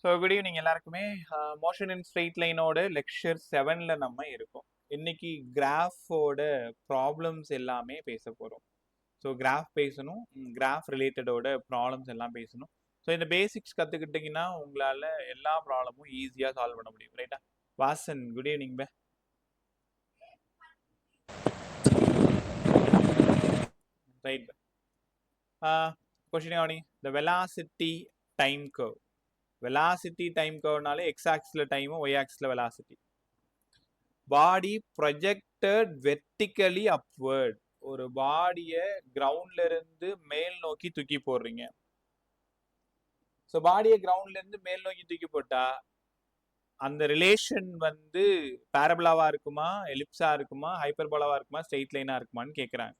So good evening எல்லாருக்குமே. Motion இன் straight லைனோட lecture 7ல் நம்ம இருக்கோம். இன்னைக்கு கிராஃபோட ப்ராப்ளம்ஸ் எல்லாமே பேச போகிறோம். ஸோ கிராஃப் பேசணும், கிராஃப் ரிலேட்டடோட ப்ராப்ளம்ஸ் எல்லாம் பேசணும். ஸோ இந்த பேசிக்ஸ் கற்றுக்கிட்டிங்கன்னா உங்களால் எல்லா ப்ராப்ளமும் ஈஸியாக சால்வ் பண்ண முடியும். ரைட்டா? வாசன், குட் ஈவினிங் பே. ரைட். கொஸ்டின் கவனி. The velocity time curve. Velocity time கர்வ்னாலே எக்ஸ் ஆக்சில் டைமும் Y axis velocity. Body projected vertically upward. ஒரு பாடியை கிரவுண்ட்ல இருந்து மேல் நோக்கி தூக்கி போடுறீங்க. ஸோ பாடியை கிரவுண்ட்ல இருந்து மேல் நோக்கி தூக்கி போட்டா அந்த ரிலேஷன் வந்து பேரபலாவா இருக்குமா, எலிப்ஸா இருக்குமா, ஹைப்பர்போலாவா இருக்குமா, ஸ்ட்ரெயிட் லைனா இருக்குமான்னு கேட்குறாங்க.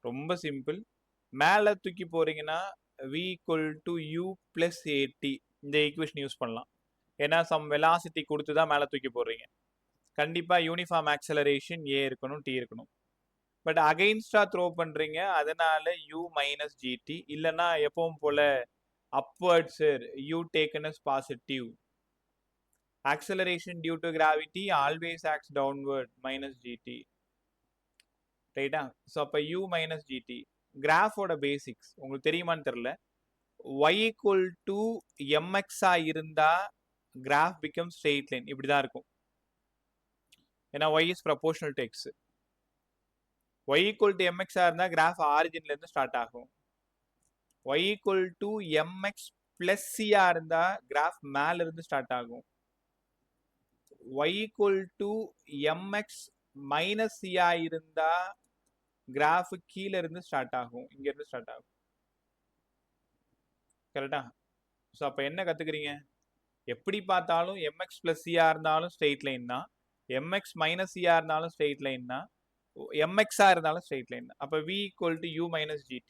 ரொம்ப சிம்பிள். மேலே தூக்கி போறீங்கன்னா v = u + at இந்த ஈக்குவேஷன் யூஸ் பண்ணலாம். ஏன்னா சம் வெலாசிட்டி கொடுத்து தான் மேலே தூக்கி போடுறீங்க. கண்டிப்பாக யூனிஃபார்ம் ஆக்சலரேஷன் ஏ இருக்கணும், டி இருக்கணும். பட் அகைன்ஸ்டா த்ரோ பண்றீங்க, அதனால u - gt. இல்லைன்னா எப்பவும் போல upwards u taken as positive. Acceleration due to gravity always acts downward -gt. ரைட்டா? ஸோ அப்போ u - gt. கிராஃபோட பேசிக்ஸ் உங்களுக்கு தெரியுமான்னு தெரியல. y = mx இருந்தா கிராஃப் பிகம் ஸ்ட்ரெயிட் லைன். இப்படிதான் இருக்கும். ஏன்னா y is proportional to x. y = mx இருந்தா கிராஃப் ஆரிஜின்ல இருந்து ஸ்டார்ட் ஆகும். y = mx + c இருந்தா கிராஃப் மேல இருந்து ஸ்டார்ட் ஆகும். y = mx - c இருந்தா கிராஃப் கீழ இருந்து ஸ்டார்ட் ஆகும், இங்க இருந்து ஸ்டார்ட் ஆகும். கரெக்டா? ஸோ அப்போ என்ன கத்துக்கிறீங்க? எப்படி பார்த்தாலும் mx + c இருந்தாலும் ஸ்ட்ரெயிட் லைன் தான், mx - c இருந்தாலும் ஸ்ட்ரெயிட் லைன் தான், mx இருந்தாலும் ஸ்ட்ரெயிட் லைன் தான். அப்போ v = u - gt,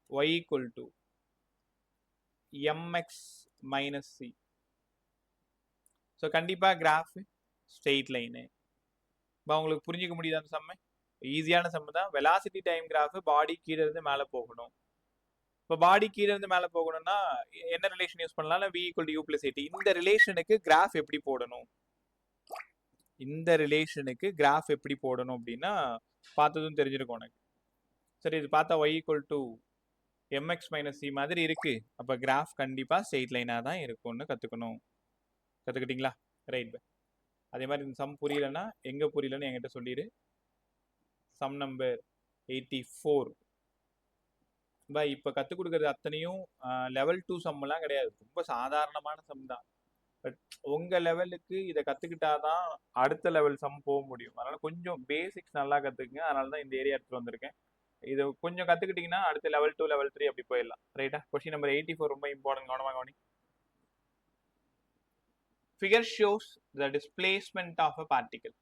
y = mx - c. So கண்டிப்பா கிராஃப் ஸ்ட்ரெயிட் லைனு. இப்போ உங்களுக்கு புரிஞ்சிக்க முடியுது அந்த சம்ம? ஈஸியான சம்ம தான். வெலாசிட்டி டைம் கிராஃப் பாடி கீழே இருந்து மேலே போகணும். இப்போ பாடி கீழே இருந்து மேலே போகணும்னா என்ன ரிலேஷன் யூஸ் பண்ணலாம்? v = u + at. இந்த ரிலேஷனுக்கு கிராஃப் எப்படி போடணும்? இந்த ரிலேஷனுக்கு கிராஃப் எப்படி போடணும் அப்படின்னா பார்த்ததும் தெரிஞ்சிருக்கும் உனக்கு. சரி, இது பார்த்தா y = mx - c மாதிரி இருக்கு. அப்போ கிராஃப் கண்டிப்பாக ஸ்ட்ரெயிட் லைனாக தான் இருக்கும்னு கற்றுக்கணும். கற்றுக்கிட்டீங்களா? ரைட். அதே மாதிரி இந்த சம் புரியலன்னா எங்கே புரியலன்னு என்கிட்ட சொல்லிடு. Sum number 84. இப்போ கற்றுக் கொடுக்கறது அத்தனையும் லெவல் 2 சம்மெல்லாம் கிடையாது. ரொம்ப சாதாரணமான சம் தான். பட் உங்கள் லெவலுக்கு இதை கற்றுக்கிட்டாதான் அடுத்த லெவல் சம் போக முடியும். அதனால் கொஞ்சம் பேசிக்ஸ் நல்லா கற்றுக்குங்க. அதனால தான் இந்த ஏரியா எடுத்துகிட்டு வந்திருக்கேன். இதை கொஞ்சம் கற்றுக்கிட்டிங்கன்னா அடுத்த லெவல் 2, லெவல் 3 அப்படி போயிடலாம். ரைட்டா? கொஸ்டின் நம்பர் 84 ரொம்ப இம்பார்ட்டன்ட். கவனமாக கவனி. Figure shows the displacement of a particle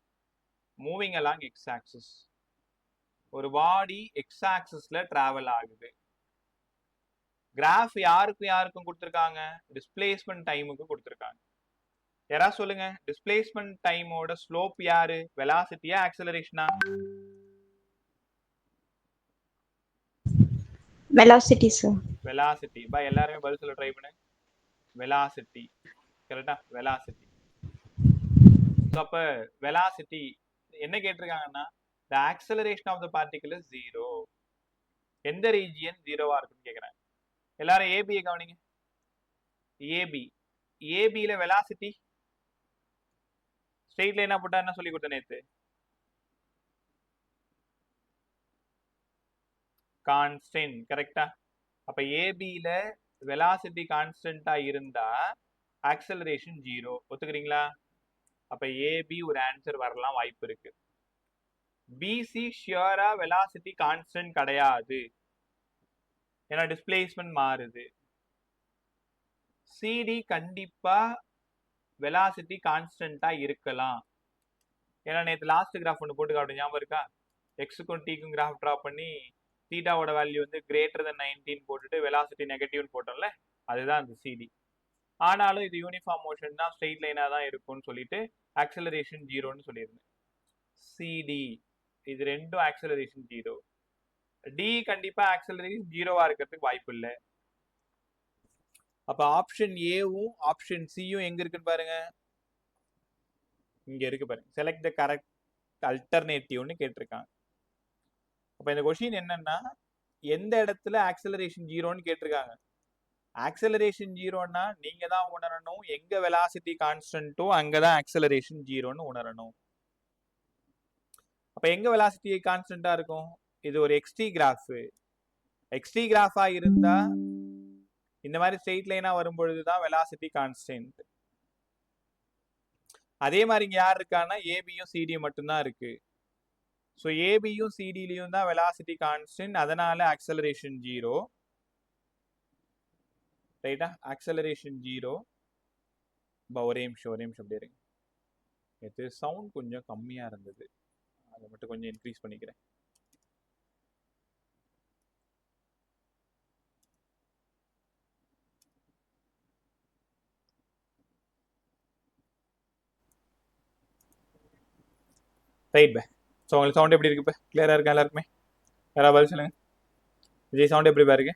moving along x-axis. ஒரு பாடி x-axisல டிராவல் ஆகுது. கிராஃப் யாருக்கும் கொடுத்துருக்காங்க? டிஸ்பிளேஸ்மெண்ட் டைமுக்கு கொடுத்துருக்காங்க. யாராவது சொல்லுங்க, டிஸ்பிளேஸ்மெண்ட் டைமோட ஸ்லோப் யாரு? வெலாசிட்டியா, ஆக்சலரேஷனா? Velocity sir. வெலாசிட்டி. பா எல்லாருமே பதில் சொல்ல ட்ரை பண்ணு. வெலாசிட்டி. கரெக்டா? வெலாசிட்டி. ஸோ அப்போ வெலாசிட்டி என்ன கேட்டிருக்காங்கன்னா, the acceleration of the particle is 0. எந்த ரீஜியன் 0வா இருக்குன்னு கேட்குறாங்க. எல்லாரும் ஏபியை கவனிங்க. ஏபியில வெலாசிட்டி ஸ்ட்ரெயிட் லைனா போட்டா என்ன சொல்லி கொடுத்த நேத்து? கான்ஸ்டன்ட். கரெக்டா? அப்ப ஏபியில வெலாசிட்டி கான்ஸ்டன்டா இருந்தா ஆக்சலரேஷன் 0. ஒத்துக்கிறீங்களா? அப்ப ஏபி ஒரு ஆன்சர் வரலாம், வாய்ப்பு இருக்கு. பிசி ஷியரா வெலாசிட்டி கான்ஸ்டன்ட் கிடையாது, ஏன்னா டிஸ்பிளேஸ்மெண்ட் மாறுது. சிடி கண்டிப்பா வெலாசிட்டி கான்ஸ்டன்டா இருக்கலாம், ஏன்னா நேற்று லாஸ்ட் கிராஃப் ஒன்று போட்டு காட்டும், ஞாபகம் இருக்கா? எக்ஸுக்கும் டீக்கும் கிராஃப் ட்ரா பண்ணி தீட்டாவோட வேல்யூ வந்து greater than 19 போட்டுட்டு வெலாசிட்டி நெகட்டிவ்னு போட்டோம்ல, அதுதான் அந்த சிடி. ஆனாலும் இது யூனிஃபார்ம் மோஷன் தான், ஸ்ட்ரெயிட் லைனாக தான் இருக்கும்னு சொல்லிட்டு ஆக்சலரேஷன் 0ன்னு சொல்லியிருந்தேன். சிடி இது ரெண்டும் ஆக்சலரேஷன் 0. டி கண்டிப்பா ஆக்சலரேஷன் 0வா இருக்கிறதுக்கு வாய்ப்பு இல்லை. அப்ப ஆப்ஷன் ஏவும் ஆப்ஷன் சியும் எங்க இருக்குன்னு பாருங்க, இங்க இருக்கு பாருங்க. செலக்ட் த கரெக்ட் அல்டர்னேட்டிவ்னு கேட்டிருக்காங்க. அப்ப இந்த கொஸ்டின் என்னன்னா, எந்த இடத்துல ஆக்சலரேஷன் ஜீரோன்னு கேட்டிருக்காங்க. ஆக்சலரேஷன் ஜீரோன்னா நீங்க தான் உணரணும், எங்க வெலாசிட்டி கான்ஸ்டன்ட்டோ அங்கதான் ஆக்சலரேஷன் ஜீரோன்னு உணரணும். அப்ப எங்க வெலாசிட்டி கான்ஸ்டன்டா இருக்கும்? இது ஒரு எக்ஸ்டி கிராஃப். எக்ஸ்டி கிராஃபா இருந்தா இந்த மாதிரி ஸ்ட்ரெயிட் லைனா வரும்பொழுதுதான் வெலாசிட்டி கான்ஸ்டன்ட். அதே மாதிரி இங்க யார் இருக்கான்னா ஏபியும் சிடியும் மட்டும்தான் இருக்கு. ஸோ ஏபியும் சிடிலையும் தான் வெலாசிட்டி கான்ஸ்டன்ட், அதனால ஆக்சலரேஷன் ஜீரோ. ரைட்டா? Acceleration zero. ஒரே நிமிஷம் அப்படியே இருங்க. நேற்று சவுண்ட் கொஞ்சம் கம்மியா இருந்தது, அதை மட்டும் கொஞ்சம் இன்க்ரீஸ் பண்ணிக்கிறேன். ரைட் பே. ஸோ உங்களுக்கு சவுண்ட் எப்படி இருக்கு? இப்போ கிளியரா இருக்கா எல்லாருக்குமே? யாராவது பதில் சொல்லுங்க. விஜய் சவுண்ட் எப்படி இருக்கு?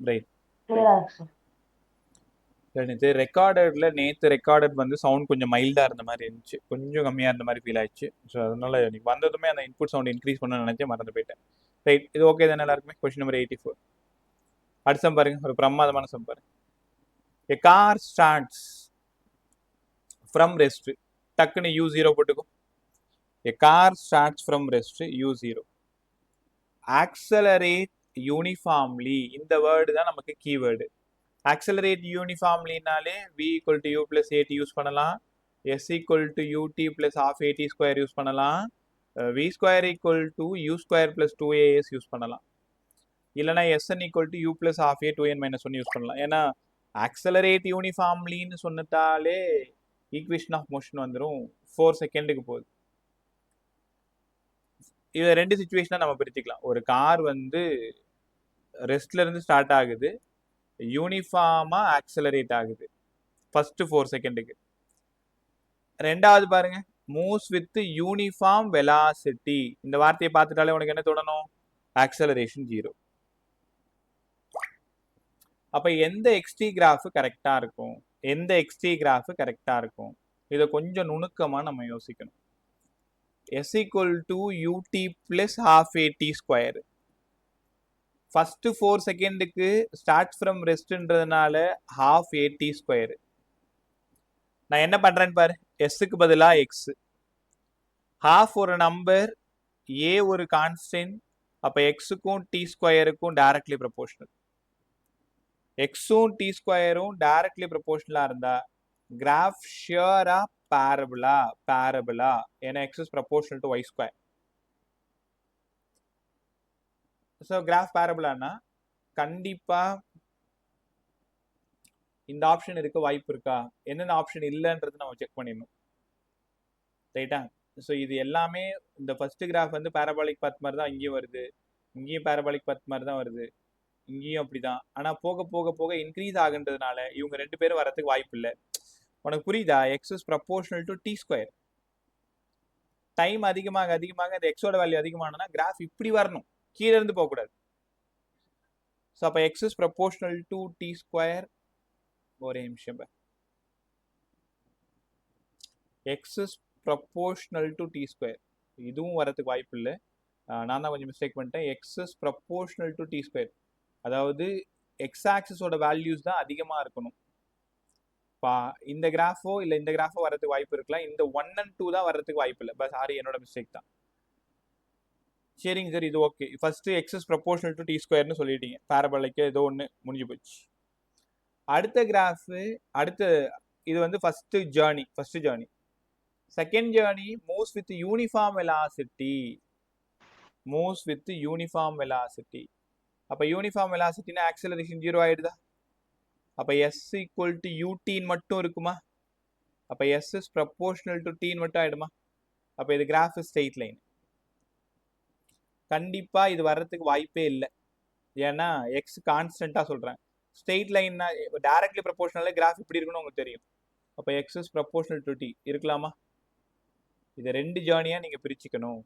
ரைட். நேற்று ரெக்கார்டட் வந்து சவுண்ட் கொஞ்சம் மைல்டா இருந்த மாதிரி இருந்துச்சு, கொஞ்சம் கம்மியா இருந்த மாதிரி ஃபீல் ஆயிடுச்சு. ஸோ அதனால இன்னைக்கு வந்ததுமே அந்த இன்புட் சவுண்ட் இன்க்ரீஸ் பண்ண நினைச்சேன், மறந்து போயிட்டேன். ரைட், இது ஓகே தானே எல்லாருக்குமே? Question number 84. அடுத்த பாருங்க, ஒரு பிரமாதமான சம் பாருங்க. A car starts from rest. டக்குன்னு U0 போட்டுக்கும். A car starts from rest, U0. Accelerate uniformly. இந்த வேர்டு தான் நமக்கு keyword. Accelerate uniformlyனாலே V equal to U plus AT use பண்ணலாம், S equal to UT plus half AT square use பண்ணலாம், V square equal to U square plus 2AS use பண்ணலாம், இல்லைனா SN equal to U plus half A 2N minus 1 use பண்ணலாம். ஏன்னா accelerate uniformlyன்னு சொன்னதாலே equation of motion வந்துடும், 4 செகண்டுக்கு போகுது. இதை ரெண்டு சிச்சுவேஷனா நம்ம பிரிச்சுக்கலாம். ஒரு கார் வந்து ரெஸ்ட்ல இருந்து ஸ்டார்ட் ஆகுது, யூனிஃபார்மா ஆக்சலரேட் ஆகுது ஃபர்ஸ்ட் 4 செகண்டுக்கு. ரெண்டாவது பாருங்க, மூவ்ஸ் வித் யூனிஃபார்ம் வெலாசிட்டி. இந்த வார்த்தையை பார்த்துட்டாலே உனக்கு என்ன தோணணும்? Acceleration zero. அப்ப எந்த எக்ஸ்டி கிராஃப் கரெக்டா இருக்கும்? எந்த எக்ஸ்டி கிராஃப் கரெக்டா இருக்கும்? இதை கொஞ்சம் நுணுக்கமா நம்ம யோசிக்கணும். S equal to UT plus half AT square. First 4 செகண்டுக்கு ஸ்டார்ட் ஃப்ரம் ரெஸ்ட்ன்றதுனால half AT ஸ்கொயர். நான் என்ன பண்றேன்னு பாரு, எஸ்க்கு பதிலா எக்ஸ். half ஒரு நம்பர், ஏ ஒரு கான்ஸ்டன்ட், அப்ப எக்ஸுக்கும் டி ஸ்கொயருக்கும் டைரக்ட்லி ப்ரொபோர்ஷனல். எக்ஸும் டி ஸ்கொயரும் டைரக்ட்லி ப்ரொபோர்ஷனலா இருந்தா கிராஃப் ஷியரா பேரபிளா, ஏன்னா X is proportional to Y square. So graph பேரபிளானா கண்டிப்பா இந்த ஆப்ஷன் இருக்க வாய்ப்பு இருக்கா, என்னென்ன ஆப்ஷன் இல்லைன்றது நம்ம செக் பண்ணிடணும். ரைட்டா? ஸோ இது எல்லாமே இந்த ஃபர்ஸ்ட் கிராஃப் வந்து பேரபாலிக் பாத் மாதிரி தான் இங்கேயும் வருது, இங்கேயும் பேரபாலிக் பாத் மாதிரி தான் வருது, இங்கேயும் அப்படிதான். ஆனால் போக போக போக இன்க்ரீஸ் ஆகுன்றதுனால இவங்க ரெண்டு பேரும் வரதுக்கு வாய்ப்பு இல்லை. உனக்கு புரியுதா? X is proportional to t square. Time அதிகமாக அதிகமாக இந்த எக்ஸோட வேல்யூ அதிகமானா கிராஃப் இப்படி வரணும், கீழே இருந்து போகக்கூடாது. ஸோ அப்போ x is proportional to t square. ஒரே நிமிஷம், x is proportional to t square, இதுவும் வரதுக்கு வாய்ப்பு இல்லை. நான் தான் கொஞ்சம் மிஸ்டேக் பண்ணிட்டேன். X is proportional to t square, அதாவது எக்ஸ் ஆக்சிஸோட வேல்யூஸ் தான் அதிகமாக இருக்கணும். இந்த கிராஃபோ இல்லை இந்த கிராஃபோ வரதுக்கு வாய்ப்பு இருக்கலாம், இந்த 1 and 2 தான் வரதுக்கு வாய்ப்பு இல்லை. பட் சாரி, என்னோட மிஸ்டேக் தான். சரிங்க சார், இது okay. First x is proportional to t ஸ்கொயர்னு சொல்லிட்டீங்க, பேரபோலிக்கு ஏதோ ஒன்று முடிஞ்சு போச்சு. அடுத்த கிராஃப், இது வந்து first journey. Second journey moves with uniform velocity. அப்ப யூனிஃபார்ம் வெலாசிட்டினா ஆக்சலரேஷன் ஜீரோ ஆயிடுதா? அப்ப S equal to UT மட்டும் இருக்குமா? அப்ப S is proportional to T மட்டும் ஆயிடுமா? அப்ப இது கிராஃப் ஸ்ட்ரெயிட் லைன். கண்டிப்பா இது வர்றதுக்கு வாய்ப்பே இல்லை, ஏன்னா எக்ஸ் கான்ஸ்டன்டா சொல்றேன். ஸ்ட்ரெயிட் லைன்னா டைரக்ட்லி ப்ரொபோர்ஷனல் கிராஃப் இப்படி இருக்குன்னு உங்களுக்கு தெரியும். அப்ப x is proportional to t இருக்கலாமா? இதை ரெண்டு ஜேர்னியா நீங்க பிரிச்சுக்கணும்.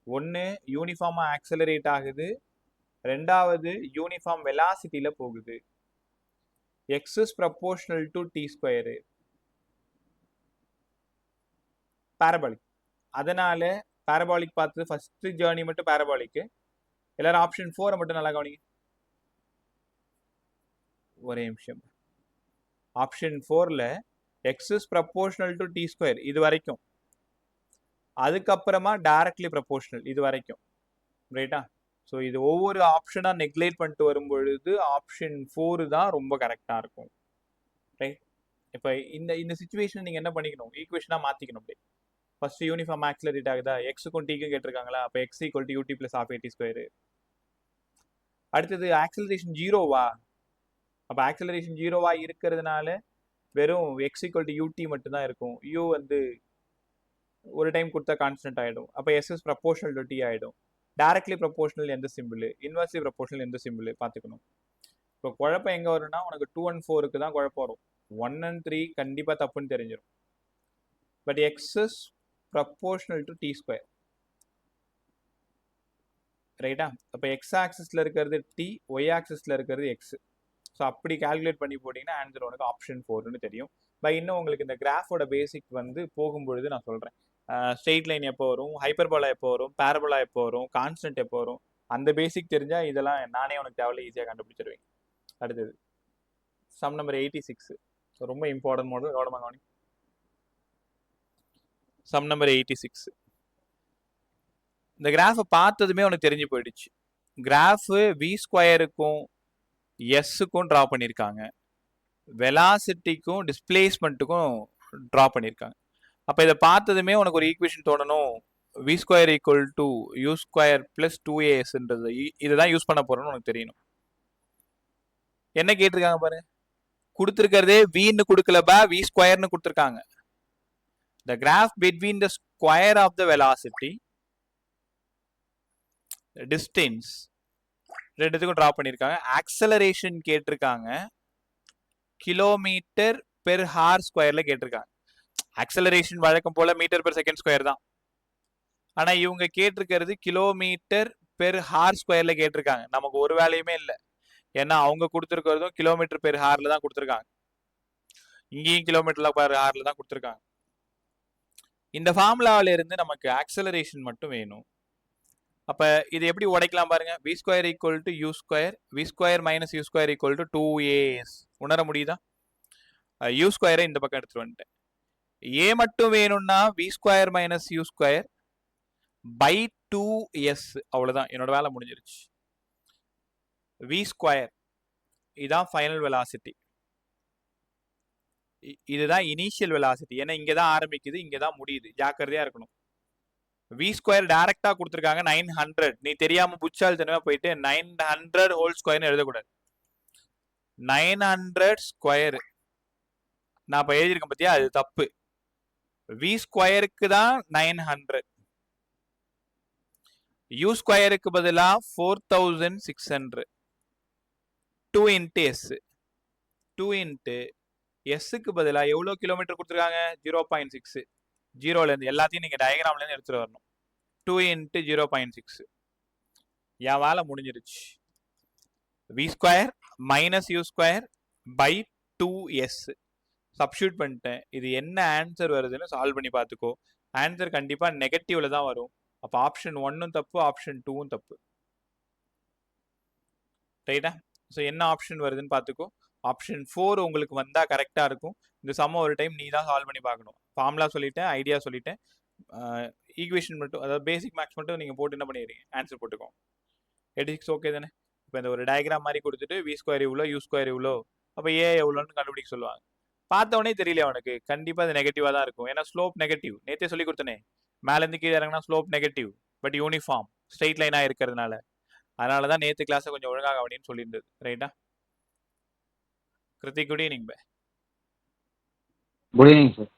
ஒன்று யூனிஃபார்மா ஆக்சலரேட் ஆகுது, ரெண்டாவது யூனிஃபார்ம் வெலாசிட்டியில போகுது. x is proportional to t square. Parabolic. அதனால பாரபாலிக் பார்த்து ஃபர்ஸ்ட் ஜேர்னி மட்டும் பாரபாலிக். எல்லாரும் ஆப்ஷன் 4 மட்டும் நல்லா கவனிங்க. ஒரே நிமிஷம். ஆப்ஷன் 4ல x is proportional to t square இது வரைக்கும். அதுக்கப்புறமா டைரக்ட்லி ப்ரொபோர்ஷனல் இது வரைக்கும். ரைட்டா? ஸோ இது ஒவ்வொரு ஆப்ஷனா நெக்லேட் பண்ணிட்டு வரும்பொழுது ஆப்ஷன் 4 தான் ரொம்ப கரெக்டா இருக்கும். ரைட்? இப்போ இந்த சிச்சுவேஷன் நீங்க என்ன பண்ணிக்கணும்? ஈக்குவேஷனா மாத்திக்கணும். அப்படியே ஃபர்ஸ்ட் யூனிஃபார்ம் ஆக்சிலரேட் ஆகுதா? எக்ஸுக்கும் டீக்கும் கேட்டிருக்காங்களா? அப்போ X equal to UT plus half AT square. அடுத்தது ஆக்சிலரேஷன் ஜீரோவா? அப்போ ஆக்சிலரேஷன் ஜீரோவா இருக்கிறதுனால வெறும் எக்ஸ் ஈக்குவல் டு யூடி மட்டும் தான் இருக்கும். யூ வந்து ஒரு டைம் கொடுத்தா கான்ஸ்டன்ட் ஆகிடும். அப்போ s is proportional to t ஆகிடும். டைரக்ட்லி ப்ரப்போர்ஷனல் எந்த சிம்பிள், இன்வெர்ஸ்லி ப்ரப்போர்ஷனல் எந்த சிம்பிள் பார்த்துக்கணும். இப்போ குழப்பம் எங்கே வரும்னா உனக்கு 2 and 4க்கு தான் குழப்பம் வரும். 1 and 3 கண்டிப்பாக தப்புன்னு தெரிஞ்சிடும். But x is proportional to t square. ரைட்டா? அப்போ எக்ஸ் ஆக்சிஸில் இருக்கிறது டி, ஒய் ஆக்சிஸில் இருக்கிறது எக்ஸ். ஸோ அப்படி கால்குலேட் பண்ணி போட்டிங்கன்னா ஆன்சர் உனக்கு ஆப்ஷன் 4ன்னு தெரியும். பை இன்னும் உங்களுக்கு இந்த கிராஃபோட பேசிக் வந்து போகும்பொழுது நான் சொல்கிறேன். ஸ்ட்ரெயிட் லைன் எப்போ வரும், ஹைப்பர்போலா எப்போ வரும், பேரபோலா எப்போ வரும், கான்ஸ்டன்ட் எப்போ வரும், அந்த பேசிக் தெரிஞ்சால் இதெல்லாம் நானே உனக்கு தேவையில்ல ஈஸியாக கண்டுபிடிச்சிருவேன். அடுத்தது சம் நம்பர் 86. ஸோ ரொம்ப இம்பார்ட்டன்ட் மாடல் கவனமாக கவனி. Sum number 86. இந்த கிராஃபை பார்த்ததுமே உனக்கு தெரிஞ்சு போயிடுச்சு. கிராஃபு வி ஸ்கொயருக்கும் எஸ்ஸுக்கும் ட்ரா பண்ணியிருக்காங்க, வெலாசிட்டிக்கும் டிஸ்பிளேஸ்மெண்ட்டுக்கும் ட்ரா பண்ணியிருக்காங்க. அப்போ இதை பார்த்ததுமே உனக்கு ஒரு ஈக்குவேஷன் தோணணும். V square equal to you square plus 2as இதுதான் யூஸ் பண்ண போறோம்னு உனக்கு தெரியணும். என்ன கேட்டிருக்காங்க பாரு, கொடுத்துருக்கிறதே வின்னு கொடுக்கலப்பா, வி ஸ்கொயர்னு கொடுத்துருக்காங்க. The graph between the square of the velocity distance ரெண்டுத்துக்கும் ட்ரா பண்ணியிருக்காங்க. ஆக்சலரேஷன் கேட்டிருக்காங்க, கிலோமீட்டர் பெர் ஹார் ஸ்கொயர்ல கேட்டிருக்காங்க. ஆக்சலரேஷன் வழக்கம் போல மீட்டர் பெர் செகண்ட் ஸ்கொயர் தான். ஆனா இவங்க கேட்டிருக்கிறது கிலோமீட்டர் பெர் ஹார் ஸ்கொயர்ல கேட்டிருக்காங்க. நமக்கு ஒரு வேலையுமே இல்லை, ஏன்னா அவங்க கொடுத்துருக்கிறதும் கிலோமீட்டர் பெர் ஹார்ல தான் கொடுத்துருக்காங்க, இங்கேயும் கிலோமீட்டர்ல பெர் ஹார்ல தான் கொடுத்துருக்காங்க. இந்த ஃபார்முலாவில இருந்து நமக்கு ஆக்சலரேஷன் மட்டும் வேணும். அப்ப இது எப்படி உடைக்கலாம் பாருங்க. V square equal to you square, v square minus u square equal to 2as. உணர முடியுதா? யூ ஸ்கொயரை இந்த பக்கம் எடுத்துட்டு வந்துட்டேன். ஏ மட்டும் வேணும்னா v square minus u square by 2s. அவ்வளவுதான், என்னோட வேலை முடிஞ்சிருச்சு. வி ஸ்கொயர் இதுதான் ஃபைனல் வெலாசிட்டி, இதுதான் இனிஷியல் வெலாசிட்டி. ஏன்னா இங்கதான் ஆரம்பிக்குது, இங்கதான் முடியுது, ஜாக்கிரதையா இருக்கணும். வி ஸ்கொயர் டைரக்டா கொடுத்துருக்காங்க 900. நீ தெரியாம புச்சால் தனியா போயிட்டு 900 ஹோல் ஸ்கொயர்னு எழுதக்கூடாது. 900 ஸ்கொயர் நான் இப்ப எழுதியிருக்கேன் பத்தியா, அது தப்பு. வி ஸ்கொயருக்கு தான் 900, யூ ஸ்கொயருக்கு பதிலா 4600. 2 into s, 2 into எஸ்ஸுக்கு பதிலா எவ்வளவு கிலோமீட்டர் கொடுத்துருக்காங்க? 0.6. ஜீரோல இருந்து எல்லாத்தையும் நீங்க டயக்ராம்ல இருந்து எடுத்துட்டு வரணும். 2 into 0.6. என் வேலை முடிஞ்சிருச்சு. V square minus u square by 2s substitute பண்ணிட்டேன். இது என்ன ஆன்சர் வருதுன்னு சால்வ் பண்ணி பார்த்துக்கோ. ஆன்சர் கண்டிப்பா நெகட்டிவ்ல தான் வரும். அப்போ ஆப்ஷன் 1ம் தப்பு, ஆப்ஷன் 2ம் தப்பு. ரைட்டா? ஸோ என்ன ஆப்ஷன் வருதுன்னு பார்த்துக்கோ. ஆப்ஷன் 4 உங்களுக்கு வந்தா கரெக்டா இருக்கும். இந்த சம்ம ஒரு டைம் நீ தான் சால்வ் பண்ணி பார்க்கணும். ஃபார்முலா சொல்லிட்டேன், ஐடியா சொல்லிட்டேன், ஈக்குவேஷன் மட்டும், அதாவது பேசிக் மேக்ஸ் மட்டும் நீங்க போட்டு என்ன பண்ணிடுறீங்க, ஆன்சர் போட்டுக்கோங்க. 86 ஓகே தானே? இப்போ இந்த ஒரு டயக்ராம் மாதிரி கொடுத்துட்டு வி ஸ்கொயர் இவ்வளோ, யூ ஸ்கொயர் இவ்வளோ, அப்போ ஏ எவ்வளோன்னு கண்டுபிடிக்க சொல்லுவாங்க. பார்த்தவொடனே தெரியல அவனுக்கு, கண்டிப்பா அது நெகட்டிவா தான் இருக்கும். ஏன்னா ஸ்லோப் நெகட்டிவ், நேற்றே சொல்லி கொடுத்தனே, மேலேருந்து கீழே இறங்கினா slope negative, but uniform straight லைனா இருக்கிறதுனால. அதனாலதான் நேற்று கிளாஸை கொஞ்சம் ஒழுங்காக அப்படின்னு சொல்லியிருந்தது. ரைட்டா? Krithik, good evening bye. Good evening sir.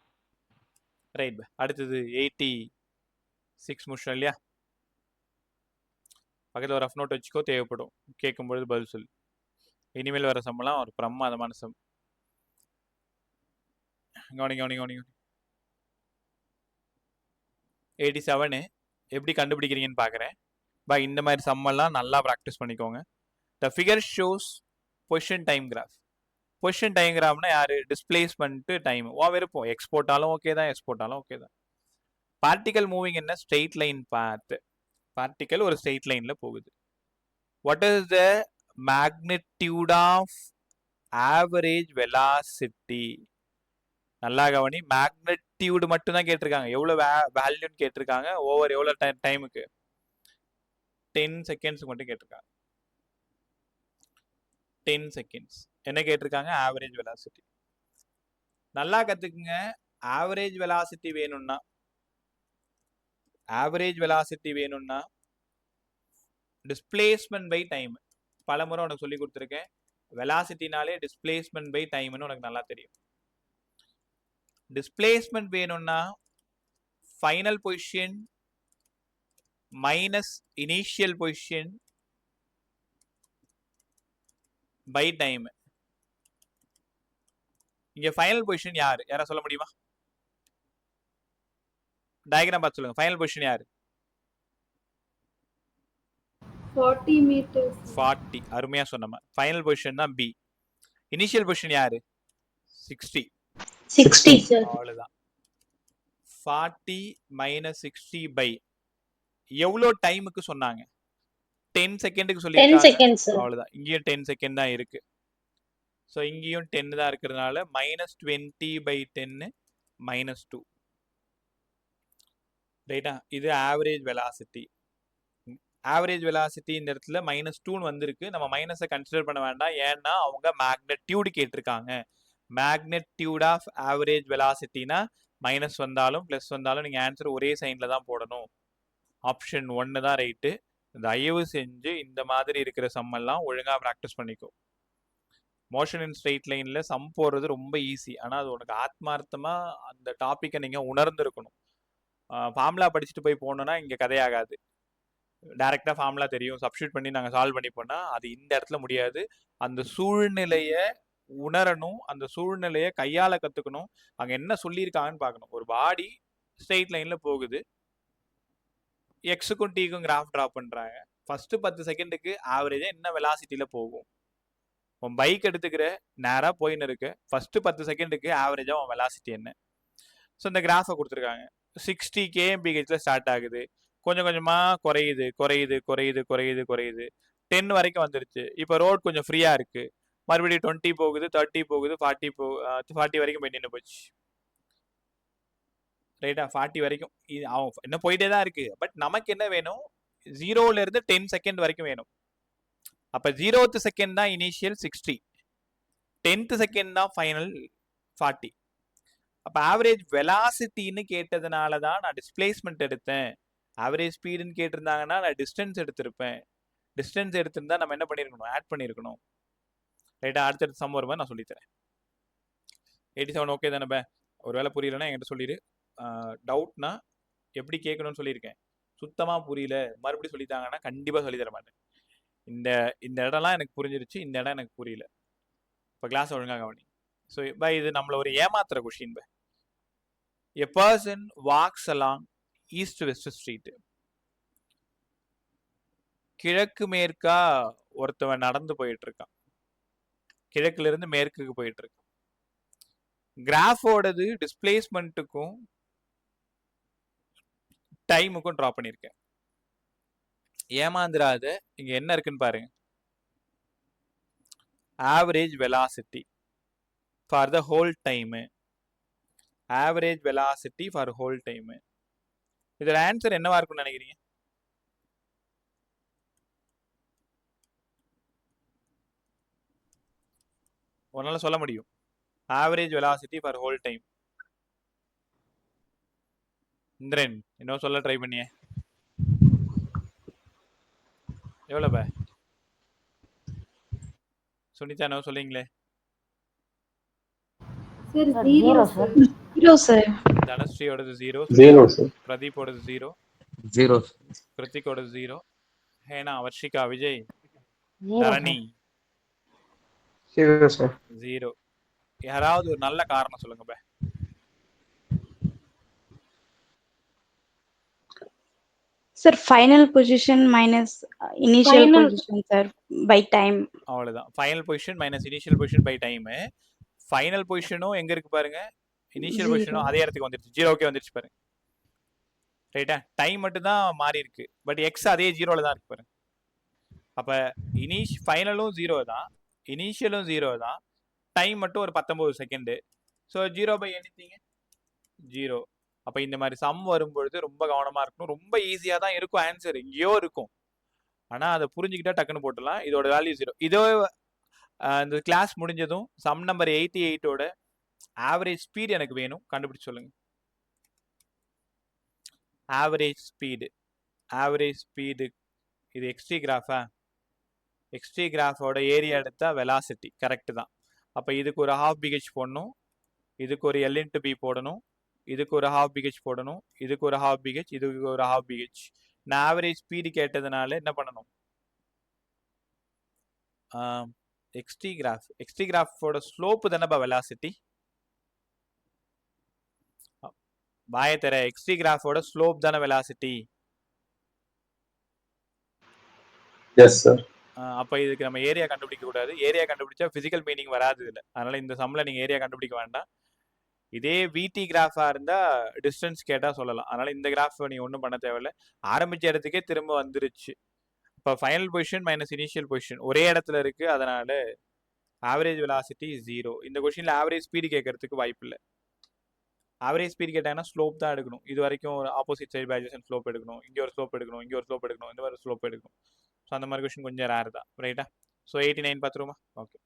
Right bye. அடுத்தது 86 முடிச்சோம் இல்லையா? பக்கத்தில் ஒரு ரஃப் நோட் வச்சுக்கோ, தேவைப்படும், கேட்கும்பொழுது பதில் சொல்லு. இனிமேல் வர சம்பளம் ஒரு பிரமாதமான சம். கவனிங்க. 87 எப்படி கண்டுபிடிக்கிறீங்கன்னு பார்க்குறேன். பை இந்த மாதிரி சம்மெல்லாம் நல்லா ப்ராக்டிஸ் பண்ணிக்கோங்க. The figure shows position time graph. Position time கிராஃப்னா யாரு? Displacement time. விருப்பம் எக்ஸ் போட்டாலும் ஓகே தான், எஸ் போட்டாலும் ஓகே தான். பார்ட்டிகல் மூவிங் என்ன? Straight line path. பார்ட்டிகல் ஒரு ஸ்ட்ரெயிட் லைன்ல போகுது. What is the magnitude of average velocity? நல்லா கவனி, மேக்னிடியூடு மட்டும் தான் கேட்டிருக்காங்க. எவ்வளவு வேல்யூன்னு கேட்டிருக்காங்க. ஓவர் எவ்வளவு டைமுக்கு? 10 செகண்ட்ஸ் மட்டும் கேட்டிருக்காங்க. 10 செகண்ட்ஸ். என்ன கேட்டிருக்காங்க? Average velocity. நல்லா கத்துக்குங்க. ஆவரேஜ் வெலாசிட்டி வேணும்னா டிஸ்பிளேஸ்மெண்ட் பை டைம். பல முறை உனக்கு சொல்லி கொடுத்துருக்கேன். வெலாசிட்டினாலே டிஸ்பிளேஸ்மெண்ட் பை டைம்னு உனக்கு நல்லா தெரியும். டிஸ்பிளேஸ்மெண்ட் வேணும்னா final position minus initial position by time. இங்க ஃபைனல் பொசிஷன் யாரு? யாரா சொல்ல முடியுமா? டயகிராம் பார்த்து சொல்லுங்க. ஃபைனல் பொசிஷன் யாரு? 40 meters. 40. அருமையா சொன்னமா. ஃபைனல் பொசிஷன் தான் பி. இனிஷியல் பொசிஷன் யாரு? 60. 60 sir. அவ்வளவுதான். 40 minus 60 by எவ்வளவு டைமுக்கு சொன்னாங்க? 10 செகண்டுக்கு சொல்லிருக்காங்க. 10 seconds sir. அவ்வளவுதான். இங்கேயும் 10 செகண்ட் தான் இருக்கு. ஸோ இங்கேயும் 10 தான் இருக்கிறதுனால -20/10 -2. ரைட்டா? இது ஆவரேஜ் வெலாசிட்டி. ஆவரேஜ் வெலாசிட்டி இந்த இடத்துல -2 வந்திருக்கு. நம்ம மைனஸை கன்சிடர் பண்ண வேண்டாம். ஏன்னா அவங்க மேக்னெட்யூடு கேட்டிருக்காங்க. மேக்னெட்யூட் ஆஃப் ஆவரேஜ் வெலாசிட்டினா மைனஸ் வந்தாலும் பிளஸ் வந்தாலும் நீங்கள் ஆன்சர் ஒரே சைனில் தான் போடணும். ஆப்ஷன் 1 தான் ரைட்டு. தயவு செஞ்சு இந்த மாதிரி இருக்கிற சம்மெல்லாம் ஒழுங்காக ப்ராக்டிஸ் பண்ணிக்கோ. மோஷன் இன் ஸ்ட்ரெயிட் லைனில் சம் போடுறது ரொம்ப ஈஸி. ஆனால் அது உனக்கு ஆத்மார்த்தமாக அந்த டாப்பிக்கை நீங்கள் உணர்ந்துருக்கணும். ஃபார்முலா படிச்சுட்டு போய் போனோன்னா இங்கே கதையாகாது. டைரெக்டாக ஃபார்முலா தெரியும், சப்ஸ்டியூட் பண்ணி நாங்கள் சால்வ் பண்ணி போனால் அது இந்த இடத்துல முடியாது. அந்த சூழ்நிலையை உணரணும், அந்த சூழ்நிலையை கையாள கற்றுக்கணும். அங்கே என்ன சொல்லியிருக்காங்கன்னு பார்க்கணும். ஒரு பாடி ஸ்ட்ரெயிட் லைனில் போகுது, எக்ஸுக்கும் டீக்கும் கிராஃப் ட்ரா பண்ணுறாங்க. ஃபர்ஸ்ட் 10 செகண்டுக்கு ஆவரேஜாக என்ன வெலாசிட்டியில் போகும்? உன் பைக் எடுத்துக்கிற, நேராக போயின்னு இருக்கு, ஃபர்ஸ்ட் 10 செகண்டுக்கு ஆவரேஜாக உன் வெலாசிட்டி என்ன? ஸோ இந்த கிராஃபை கொடுத்துருக்காங்க. 60 kmph ஸ்டார்ட் ஆகுது, கொஞ்சம் கொஞ்சமாக குறையுது குறையுது குறையுது குறையுது குறையுது 10 வரைக்கும் வந்துருச்சு. இப்போ ரோட் கொஞ்சம் ஃப்ரீயாக இருக்குது, மறுபடியும் 20 போகுது, 30 போகுது, 40 வரைக்கும் போய் நின்று போச்சு. ரைட்டா? 40 வரைக்கும் அவன் இன்னும் போயிட்டே தான் இருக்கு. பட் நமக்கு என்ன வேணும்? 0லேருந்து 10 செகண்ட் வரைக்கும் வேணும். அப்போ 0th செகண்ட் தான் இனிஷியல் 60, 10th செகண்ட் தான் ஃபைனல் 40. அப்போ ஆவரேஜ் வெலாசிட்டின்னு கேட்டதுனால தான் நான் டிஸ்பிளேஸ்மெண்ட் எடுத்தேன். ஆவரேஜ் ஸ்பீடுன்னு கேட்டிருந்தாங்கன்னா நான் டிஸ்டன்ஸ் எடுத்திருப்பேன். டிஸ்டன்ஸ் எடுத்திருந்தா நம்ம என்ன பண்ணியிருக்கணும்? ஆட் பண்ணியிருக்கணும். ரைட்டா? அடுத்தடுத்த சம் வரும்போது நான் சொல்லித்தரேன். 87 ஓகே தானே? ஒரு வேளை புரியலன்னா என்கிட்ட சொல்லிடு. டவுட்னா எப்படி கேட்கணும்னு சொல்லியிருக்கேன். சுத்தமாக புரியல மறுபடியும் சொல்லித்தாங்கன்னா கண்டிப்பாக சொல்லித்தர மாட்டேன். இந்த இடம்லாம் எனக்கு புரிஞ்சிருச்சு, இந்த இடம் எனக்கு புரியல. இப்போ கிளாஸ் ஒழுங்காக கவனி. ஸோ இது நம்மள ஒரு ஏமாத்துற question. A person walks along east west street. கிழக்கு மேற்கா ஒருத்தவன் நடந்து போயிட்டு இருக்கான். கிழக்குல இருந்து மேற்குக்கு போயிட்டு இருக்கான். கிராஃபோடது டிஸ்பிளேஸ்மெண்ட்டுக்கும் டைமுக்கும் ட்ரா பண்ணியிருக்கேன். ஏமாந்துராத, இங்க என்ன இருக்குன்னு பாருங்க. Average velocity for the whole time. Average velocity for whole time. இதோட ஆன்சர் என்னவா இருக்கும்னு நினைக்கிறீங்க? உன்னால சொல்ல முடியும். Average velocity for whole time. Indran இன்னும் சொல்ல ட்ரை பண்ணியே. எவ்வளவு பே? சுனிதா என்ன சொல்றீங்களே? Sir, 0 sir. 0 sir. தனஸ்ரீயோடது 0, 0 sir. பிரதீப்போடது 0, 0 கிருத்திகோடது 0, ஹேனா, Varshika, Vijay, 0 தரணி 0 sir. 0. யாராவது ஒரு நல்ல காரணம் சொல்லுங்க பே. Sir, final position minus initial Final. position, sir, by time. அவ்வளவுதான். Final position minus initial position by time. Final பொசிஷனும் எங்க இருக்கு பாருங்க, இனிஷியல் 0. பொசிஷனும் அதே இடத்துக்கு வந்துருச்சு, ஜீரோக்கே வந்துருச்சு பாருங்க. ரைட்டா? டைம் மட்டும் தான் மாறி இருக்கு, பட் எக்ஸ் அதே ஜீரோல தான் இருக்கு பாருங்க. அப்ப ஃபைனலும் ஜீரோ தான், இனிஷியலும் ஜீரோ தான், டைம் மட்டும் ஒரு 19 செகண்ட். So 0 by anything 0. அப்ப இந்த மாதிரி சம் வரும்பொழுது ரொம்ப கவனமா இருக்கணும். ரொம்ப ஈஸியா தான் இருக்கும், ஆன்சர் எங்கேயோ இருக்கும், ஆனா அதை புரிஞ்சுக்கிட்டா டக்குன்னு போட்டுடலாம். இதோட வேல்யூ 0. இதோ இந்த கிளாஸ் முடிஞ்சதும் சம் நம்பர் 88ஓட ஆவரேஜ் ஸ்பீட் எனக்கு வேணும், கண்டுபிடிச்சு சொல்லுங்க. ஆவரேஜ் ஸ்பீடு இது எக்ஸ்ட்ரீ கிராஃபா? எக்ஸ்ட்ரீ கிராஃபோட ஏரியா எடுத்தா வெலாசிட்டி, கரெக்ட் தான். அப்ப இதுக்கு ஒரு ஹாஃப் பிஹெச் போடணும், இதுக்கு ஒரு எல் இன்ட்டு பி போடணும், இதுக்கு ஒரு ஹாஃப் பிஹெச் போடணும், இதுக்கு ஒரு ஹாஃப் பிஹெச், இதுக்கு ஒரு ஹாஃப் பிஹெச். நான் ஆவரேஜ் ஸ்பீடு கேட்டதுனால என்ன பண்ணணும்? எக்ஸ்ட்ரீ கிராஃபோட ஸ்லோப்பு தானேப்பா வெலாசிட்டி. பாயத்தர எக்ஸ்ட்ரீ கிராஃபோட ஸ்லோப் தானே வெலாசிட்டி. Yes sir. அப்ப இதுக்கு நம்ம ஏரியா கண்டுபிடிக்க கூடாது. ஏரியா கண்டுபிடிச்சா பிசிக்கல் மீனிங் வராது இதுல. அதனால இந்த சம்ல நீங்க ஏரியா கண்டுபிடிக்க வேண்டாம். இதே விடி கிராஃபா இருந்தா டிஸ்டன்ஸ் கேட்டா சொல்லலாம். அதனால இந்த கிராஃப் நீங்க ஒன்றும் பண்ண தேவையில்ல, ஆரம்பிச்ச இடத்துக்கே திரும்ப வந்துருச்சு. இப்போ final position minus initial position ஒரே இடத்துல இருக்கு, அதனால ஆவரேஜ் வெலாசிட்டி 0. இந்த கொஸ்டின்ல ஆவரேஜ் ஸ்பீடு கேட்கறதுக்கு வாய்ப்பு இல்லை. ஆவரேஜ் ஸ்பீடு கேட்டாங்கன்னா ஸ்லோப் தான் எடுக்கணும். இது வரைக்கும் ஒரு ஆப்போசிட் சைடு பைஜெக்ஷன் ஸ்லோப் எடுக்கணும், இங்கே ஒரு ஸ்லோப் எடுக்கணும், இங்கே ஒரு ஸ்லோப் எடுக்கணும், இந்த மாதிரி ஸ்லோப் எடுக்கணும். ஸோ அந்த மாதிரி கொஸ்டின் கொஞ்சம் ரேர் தான், ரைட்டா? ஸோ 89 பார்த்துருமா? ஓகே,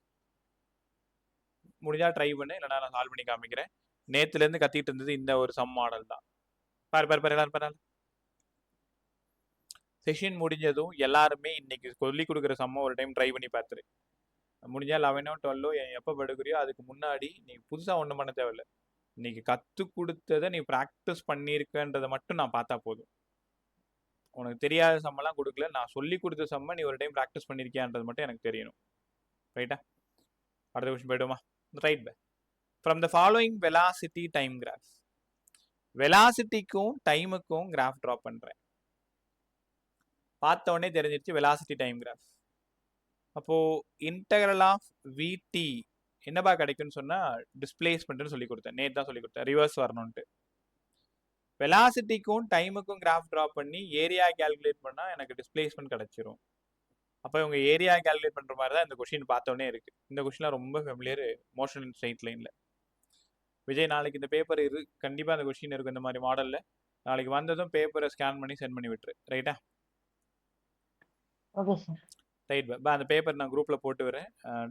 முடிஞ்சா ட்ரை பண்ணு, இல்லைனா நான் சால்வ் பண்ணி காமிக்கிறேன். நேத்துலேருந்து கத்திட்டு இருந்தது இந்த ஒரு சம் மாடல் தான். பாரு எல்லாரும் பாரு. செஷன் முடிஞ்சதும் எல்லாருமே இன்னைக்கு சொல்லி கொடுக்குற சம்ம ஒரு டைம் ட்ரை பண்ணி பார்த்துரு. முடிஞ்சா 11ஓ 12ஓ எப்போ படுக்கிறியோ அதுக்கு முன்னாடி நீ புதுசாக ஒன்றும் பண்ண தேவையில்லை. இன்னைக்கு கற்றுக் கொடுத்ததை நீ ப்ராக்டிஸ் பண்ணியிருக்கன்றதை மட்டும் நான் பார்த்தா போதும். உனக்கு தெரியாத சம்மெல்லாம் கொடுக்கல, நான் சொல்லி கொடுத்த சம்மை நீ ஒரு டைம் ப்ராக்டிஸ் பண்ணியிருக்கியான்றது மட்டும் எனக்கு தெரியணும், ரைட்டா? அடுத்த கொஸ்டின் போய்டுமா? Right bye. From the following velocity time graph. வெலாசிட்டிக்கும் டைமுக்கும் கிராஃப் ட்ரா பண்ணுறேன். பார்த்த உடனே தெரிஞ்சிருச்சு வெலாசிட்டி டைம் கிராஃப். அப்போ இன்டெக்ரல் ஆஃப் விடி என்னப்பா கிடைக்கும்னு சொன்னா டிஸ்பிளேஸ்மெண்ட்னு சொல்லி கொடுத்தேன், நேற்று தான் சொல்லி கொடுத்தேன், ரிவர்ஸ் வரணும்ட்டு. வெலாசிட்டிக்கும் டைமுக்கும் கிராஃப் ட்ரா பண்ணி ஏரியா கால்குலேட் பண்ணா எனக்கு டிஸ்பிளேஸ்மெண்ட் கிடைச்சிரும். அப்போ இவங்க ஏரியா கால்குலேட் பண்ற மாதிரி தான் இந்த கொஸ்டின் பார்த்தோன்னே இருக்கு. இந்த கொஸ்டின்லாம் ரொம்ப ஃபெமிலியர், மோஷன் இன் ஸ்ட்ரெயிட் லைன்ல. விஜய் நாளைக்கு இந்த பேப்பர் கண்டிப்பா அந்த கொஸ்டின் இருக்கும் இந்த மாதிரி மாடல்ல. நாளைக்கு வந்ததும் பேப்பரை ஸ்கேன் பண்ணி சென்ட் பண்ணி விட்டுரு, ரைட்டா? Okay sir. ரைட் பா, அந்த பேப்பர் நான் குரூப்ல போட்டு வரேன்,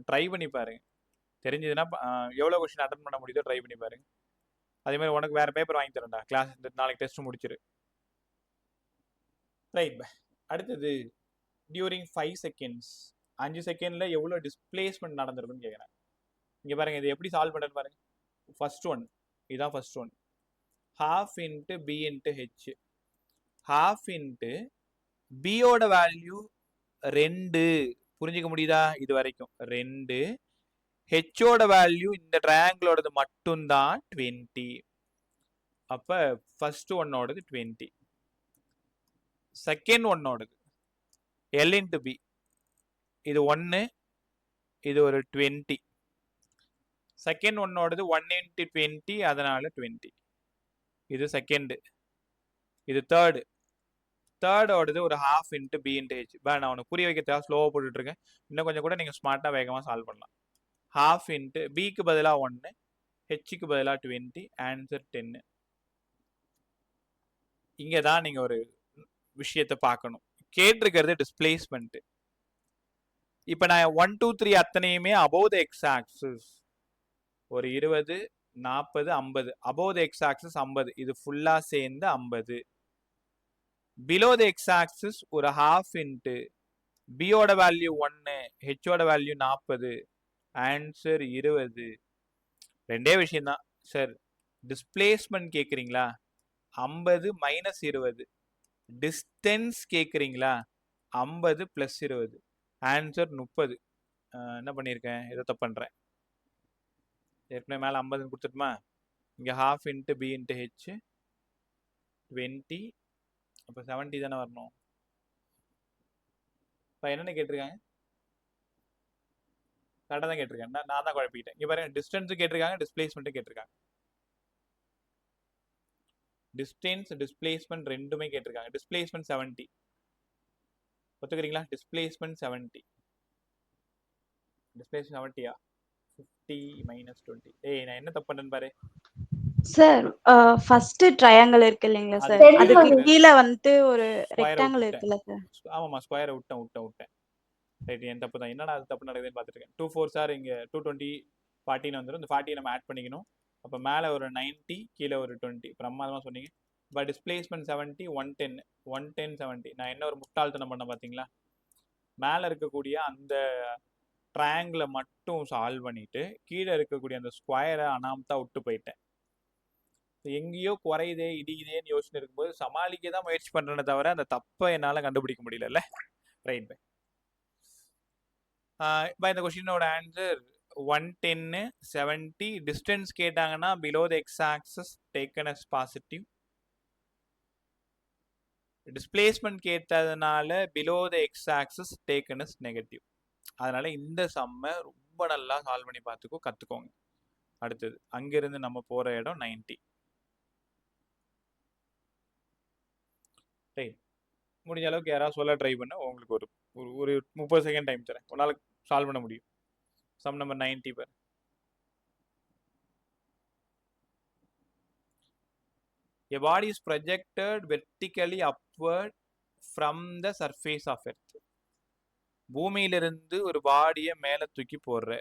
ட்ரை பண்ணி பாருங்க. தெரிஞ்சதுன்னா எவ்வளோ கொஸ்டின் அட்டன் பண்ண முடியுதோ ட்ரை பண்ணி பாருங்க. அதே மாதிரி உனக்கு வேற பேப்பர் வாங்கி தரேன்டா, கிளாஸ் நாளைக்கு டெஸ்ட் முடிச்சிரு. ரைட் பா. அடுத்தது டியூரிங் 5 செகண்ட்ஸ், 5 செகண்ட்ல எவ்வளோ டிஸ்பிளேஸ்மெண்ட் நடந்திருக்குன்னு கேட்குறேன். இங்கே பாருங்க, இது எப்படி சால்வ் பண்ணுறது பாருங்க. ஃபர்ஸ்ட் ஒன் இதுதான், first one half into b into h. Half into பியோட வேல்யூ 2, புரிஞ்சுக்க முடியுதா? இது வரைக்கும் 2. ஹெச்சோட வேல்யூ இந்த ட்ரையாங்கிளோடது மட்டும்தான் 20. அப்ப ஃபர்ஸ்ட் ஒன்னோடது 20, செகண்ட் ஒன்னோடது எல் இன்ட்டு பி இது 1, இது ஒரு 20. செகண்ட் ஒன்னோடது 1 இன்ட்டு 20, அதனால 20. இது செகண்ட். இது தேர்டோடது ஒரு half into b into h. நான் உனக்கு புரிய வைக்கிறதுக்காக ஸ்லோவாக போட்டுட்டு இருக்கேன், இன்னும் கொஞ்சம் கூட நீங்கள் ஸ்மார்ட்டாக வேகமாக சால்வ் பண்ணலாம். ஹாஃப் இன்ட்டு பிக்கு பதிலாக 1, ஹெச்சுக்கு பதிலாக 20, ஆன்சர் 10. இங்கே தான் நீங்கள் ஒரு விஷயத்தை பார்க்கணும். கேட்டிருக்கிறது டிஸ்பிளேஸ்மெண்ட். இப்போ நான் 1 2 3 அத்தனையுமே அபோவ் த எக்ஸ் ஆக்சிஸ், ஒரு 20 40 50, அபோவ் த எக்ஸ் ஆக்சிஸ் 50, இது ஃபுல்லாக சேர்ந்து 50. பிலோ த எக்ஸ் ஆக்சிஸ் ஒரு ஹாஃப் இன்ட்டு பியோட வேல்யூ 1, ஹெச்சோட வேல்யூ 40, ஆன்சர் 20. ரெண்டே விஷயம்தான் சார். டிஸ்பிளேஸ்மெண்ட் கேட்குறீங்களா? 50 மைனஸ் 20. டிஸ்டன்ஸ் கேட்குறீங்களா? 50 ப்ளஸ் 20, ஆன்சர் 30. என்ன பண்ணியிருக்கேன்? ஏதோ தப்பு பண்ணுறேன். ஏற்கனவே மேலே 50 கொடுத்துட்டுமா? இங்கே half into b into h 20, அப்போ 70 தானே வரணும். இப்போ என்னென்ன கேட்டிருக்காங்க? கரெக்டாக தான் கேட்டிருக்கேன். நான் தான் குழப்பிக்கிட்டேன். இங்கே பாருங்க, டிஸ்டன்ஸும் கேட்டிருக்காங்க, டிஸ்பிளேஸ்மெண்ட்டும் கேட்டிருக்காங்க. டிஸ்டன்ஸ் டிஸ்பிளேஸ்மெண்ட் ரெண்டுமே கேட்டிருக்காங்க. டிஸ்பிளேஸ்மெண்ட் 70 ஒத்துக்கிறீங்களா? டிஸ்பிளேஸ்மெண்ட் 70 டிஸ்பிளேஸ்மெண்ட் 70யா? 50 minus 20. நான் என்ன தப்பு பண்ணேன்னு பாரு. சார் ஃபர்ஸ்ட் ட்ரையாங்கிள் இருக்கு இல்லைங்களா சார், அது அதுக்கு தெரியும். கீழே வந்துட்டு ஒரு Square ரெக்டாங்கிள் விட்டேன். இருக்குல்ல சார். ஆமாம்மா, ஸ்கொயரை விட்டேன். ரைட், என் தப்பு தான். என்னடா அது தப்பு நடக்குதுன்னு பார்த்துருக்கேன். 2 4 சார் இங்கே 220 40 வந்துடும். இந்த 40 நம்ம ஆட் பண்ணிக்கணும். அப்போ மேலே ஒரு 90, கீழே ஒரு 20. பிரமாதமாக சொன்னீங்க. But displacement 70, 110 70. நான் என்ன ஒரு முட்டாள்தனம் பண்ண பார்த்தீங்களா? மேலே இருக்கக்கூடிய அந்த ட்ரையாங்கிளை மட்டும் சால்வ் பண்ணிட்டு கீழே இருக்கக்கூடிய அந்த ஸ்கொயரை அனாமத்தா விட்டு போயிட்டேன். எங்கேயோ குறையுதே இடிக்குதேன்னு யோசனை இருக்கும்போது சமாளிக்க தான் முயற்சி பண்றேனே தவிர அந்த தப்பை என்னால் கண்டுபிடிக்க முடியல. Right bye. இப்போ இந்த கொஸ்டினோட ஆன்சர் 110 70. டிஸ்டன்ஸ் கேட்டாங்கன்னா below the X axis taken as positive. Displacement கேட்டதுனால below the X axis taken as negative. அதனால இந்த சம்மை ரொம்ப நல்லா சால்வ் பண்ணி கற்றுக்கோங்க. அடுத்தது அங்கிருந்து நம்ம போகிற இடம் 90. ரைட், முடிஞ்ச அளவுக்கு யாராவது சொல்ல ட்ரை பண்ண உங்களுக்கு ஒரு ஒரு 30 செகண்ட் டைம் தரேன். ஒரு நாளைக்கு சால்வ் பண்ண முடியும். சம் நம்பர் 90 பேர். A body is projected vertically upward from the surface of earth. பூமியிலிருந்து ஒரு பாடியை மேலே தூக்கி போடுற.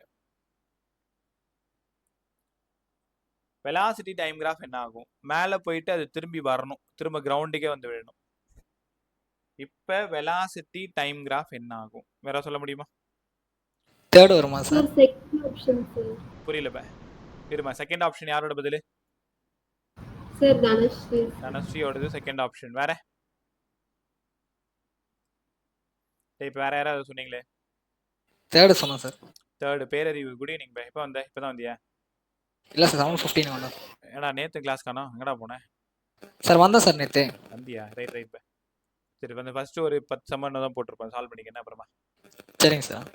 வெலாசிட்டி டைம் கிராஃப் என்ன ஆகும்? மேலே போயிட்டு அது திரும்பி வரணும், திரும்ப கிரவுண்டுக்கே வந்து விழணும். இப்போ வெலாசிட்டி டைம் கிராஃப் என்ன ஆகும்? வேற சொல்ல முடியுமா? தேர்ட் வருமா சார்? Second option sir. புரியல பா. இருமா, செகண்ட் ஆப்ஷன் யாரோட பதில்? சார் தனஸ்ரீ. தனஸ்ரீயோடது செகண்ட் ஆப்ஷன். வேற இப்போ வேற யாராவது சொன்னீங்களே? தேர்டு சொன்னேன் sir. Third Perarivu. Good evening பா. இப்போ தான் வந்தியா? இல்லை சார், 7:15 வந்தேன். ஏடா நேற்று கிளாஸ் காணோம், எங்கடா போனேன்? சார் வந்தேன் சார் நேற்று. வந்தியா? ரைட் பா. சரி, வந்து ஃபர்ஸ்ட் ஒரு 10 சம்மன் தான் போட்டிருப்பேன், சால்வ் பண்ணிக்கணும் அப்புறமா. சரிங்க சார்.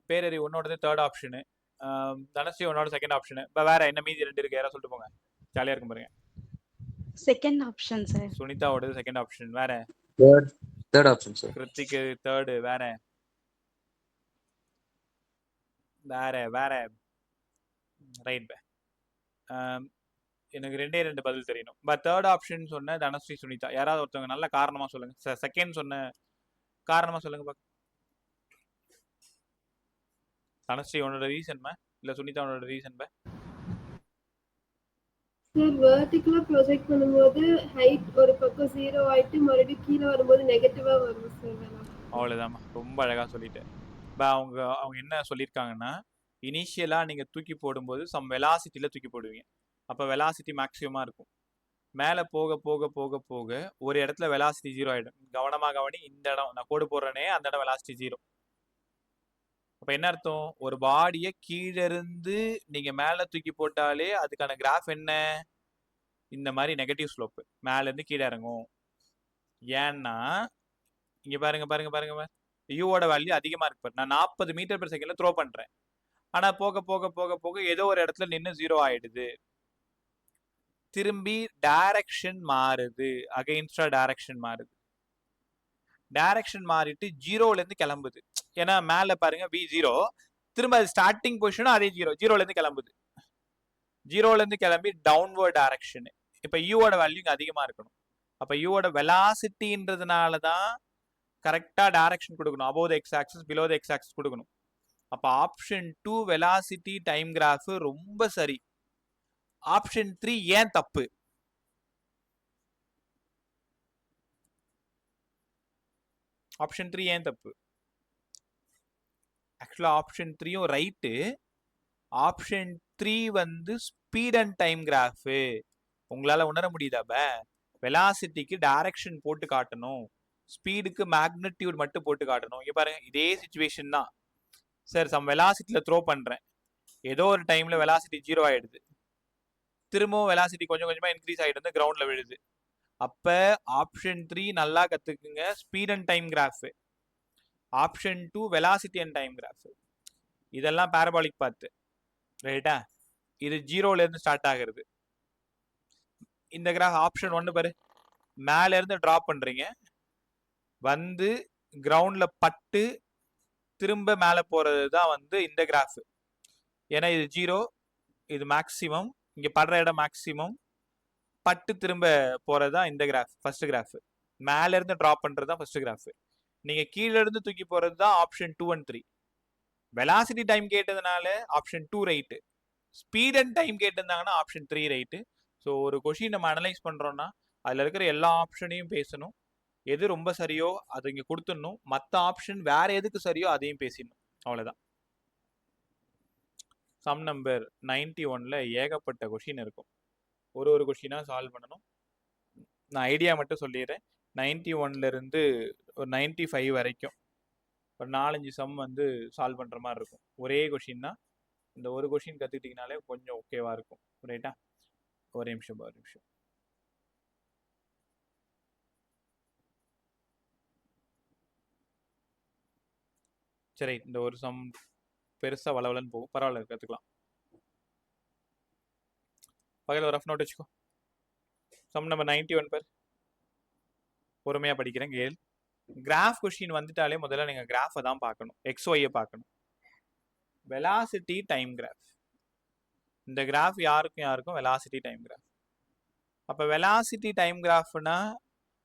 பேரறிவு உன்னோடது தேர்ட் ஆப்ஷனு, தனஸ்ரீ உன்னோட செகண்ட் ஆப்ஷனு. இப்போ வேற என்ன மீதி 2 இருக்கு, யாராவது சொல்லிட்டு போங்க, ஜாலியாக இருக்கும் பாருங்க. Second option sir. சுனிதாவோடது செகண்ட் ஆப்ஷன். வேற தேர்ட் ஆப்ஷன் சார். கிருத்திக்கு தேர்டு. வேற வேற வேற ரைட் பா. எனக்கு 2 பதில் தெரியணும். பட் தேர்ட் ஆப்ஷன் சொன்ன தனஸ்ரீ சுனிதா. யாராவது ஒருத்தவங்க நல்ல காரணமா சொல்லுங்க. செகண்ட் சொன்ன காரணமா சொல்லுங்க பாக்க. தனஸ்ரீ உன்னோட ரீசன் பா, இல்ல சுனிதா உன்னோட ரீசன் பா? சார் வெர்டிகலா ப்ரொஜெக்ட் பண்ணும்போது ஹைட் ஒரு பக்கம் 0 ஆயிட்டு மறுபடியும் கீழே வரும்போது நெகட்டிவா வரும் சார். அவ்வளவுதான், ரொம்ப அழகா சொல்லிட்டேன். அவங்க என்ன சொல்லியிருக்காங்கன்னா, இனிஷியலா நீங்க தூக்கி போடும்போது சம் வெலாசிட்டியில தூக்கி போடுவீங்க. அப்போ வெலாசிட்டி மேக்ஸிமமாக இருக்கும். மேலே போக போக போக போக ஒரு இடத்துல வெலாசிட்டி 0 ஆகிடும். கவனமாக கவனி, இந்த இடம் நான் கோடு போடுறேனே அந்த இடம் வெலாசிட்டி 0. அப்போ என்ன அர்த்தம்? ஒரு பாடியை கீழே இருந்து நீங்கள் மேலே தூக்கி போட்டாலே அதுக்கான கிராஃப் என்ன? இந்த மாதிரி நெகட்டிவ் ஸ்லோப்பு, மேலேருந்து கீழே இறங்கும். ஏன்னா இங்கே பாருங்க யூவோட வேல்யூ அதிகமாக இருக்கு பாரு. நான் 40 மீட்டர்/செகண்ட்ல த்ரோ பண்ணுறேன். ஆனால் போக போக போக போக ஏதோ ஒரு இடத்துல நின்று 0 ஆயிடுது. திரும்பி டைரக்ஷன் மாறுது, அகைன்ஸ்டா டைரக்ஷன் மாறுது. டைரக்ஷன் மாறிட்டு 0லேருந்து கிளம்புது. ஏன்னா மேலே பாருங்க V0, திரும்ப அது ஸ்டார்டிங் பொசிஷனும் அதே 0லேருந்து கிளம்புது. 0லேருந்து கிளம்பி டவுன்வர்ட் டைரக்ஷன். இப்போ யூவோட வேல்யூ இங்கே அதிகமாக இருக்கணும். அப்போ யூவோட வெலாசிட்டின்றதுனால தான் கரெக்டாக டைரக்ஷன் கொடுக்கணும். Above the X axis, below the X axis கொடுக்கணும். அப்போ ஆப்ஷன் 2 வெலாசிட்டி டைம் கிராஃப் ரொம்ப சரி. ஆப்ஷன் 3 ஏன் தப்பு? ஆப்ஷன் 3 ஏன் தப்பு? ஆக்சுவலா ஆப்ஷன் 3யும் ரைட்டு. ஆப்ஷன் 3 வந்து ஸ்பீட் அண்ட் டைம் கிராஃப். உங்களால உணர முடியுதாப? வெலாசிட்டிக்கு டைரக்ஷன் போட்டு காட்டணும், ஸ்பீடுக்கு மேக்னிடியூட் மட்டும் போட்டு காட்டணும். இங்க பாருங்க, இதே சிச்சுவேஷன் தான் சார். சம் வெலாசிட்டியில த்ரோ பண்றேன், ஏதோ ஒரு டைம்ல வெலாசிட்டி 0 ஆயிடுது. திரும்பவும் வெலாசிட்டி கொஞ்சம் கொஞ்சமா இன்க்ரீஸ் ஆகிட்டு வந்து கிரவுண்ட்ல விழுது. அப்ப ஆப்ஷன் 3 நல்லா கத்துக்குங்க, speed and time graph. Option 2 velocity and time graph. இதெல்லாம் பாரபாலிக் பாத்து, ரைட்டா? இது 0ல இருந்து ஸ்டார்ட் ஆகுறது. இந்த கிராஃப் ஆப்ஷன் 1 பாரு, மேல இருந்து டிராப் பண்றீங்க, வந்து கிரவுண்ட்ல பட்டு திரும்ப மேல போறது தான் வந்து இந்த கிராஃப். ஏன்னா இது 0, இது மேக்ஸிமம், இங்க படுற இடம் மேக்ஸிமம், பட்டு திரும்ப போறது தான் இந்த கிராஃப், ஃபர்ஸ்ட் கிராஃப். மேல இருந்து டிராப் பண்றது தான் ஃபர்ஸ்ட் கிராஃப். நீங்க கீழ இருந்து தூக்கி போறது தான் ஆப்ஷன் 2 and 3. வெலாசிட்டி டைம் கேட்டதுனால option 2 right, speed and time கேட்டிருந்தாங்கன்னா ஆப்ஷன் 3 ரைட். ஸோ ஒரு கொஷின் நம்ம அனலைஸ் பண்றோம்னா அதுல இருக்கிற எல்லா ஆப்ஷனையும் பேசணும், எது ரொம்ப சரியோ அதை இங்க கொடுத்துடணும், மற்ற ஆப்ஷன் வேற எதுக்கு சரியோ அதையும் பேசிடணும், அவ்வளவுதான். சம் நம்பர் 91ல ஏகப்பட்ட கொஷின் இருக்கும், ஒரு கொஷினா சால்வ் பண்ணணும். நான் ஐடியா மட்டும் சொல்லிடுறேன். 91ல இருந்து ஒரு 95 வரைக்கும் ஒரு 4-5 சம் வந்து சால்வ் பண்ற மாதிரி இருக்கும். ஒரே கொஷின் தான், இந்த ஒரு கொஷின் கத்துக்கிட்டீங்கனாலே கொஞ்சம் ஓகேவா இருக்கும், ரைட்டா? ஒரு நிமிஷம். சரி, இந்த ஒரு சம் பெருசா வளவலன்னு போகும், பரவாயில்ல, கத்துக்கலாம். பகல ஒரு ரஃப் நோட் வச்சுக்கோ. சம் நம்பர் 91 பேர் பொறுமையா படிக்கிறேன் கேள். கிராஃப் கொஸ்டின் வந்துட்டாலே முதல்ல நீங்க கிராஃபை தான் பார்க்கணும், XY பார்க்கணும். வெலாசிட்டி டைம் கிராஃப், இந்த கிராஃப் யாருக்கும் வெலாசிட்டி டைம் கிராஃப். அப்ப வெலாசிட்டி டைம் கிராஃப்னா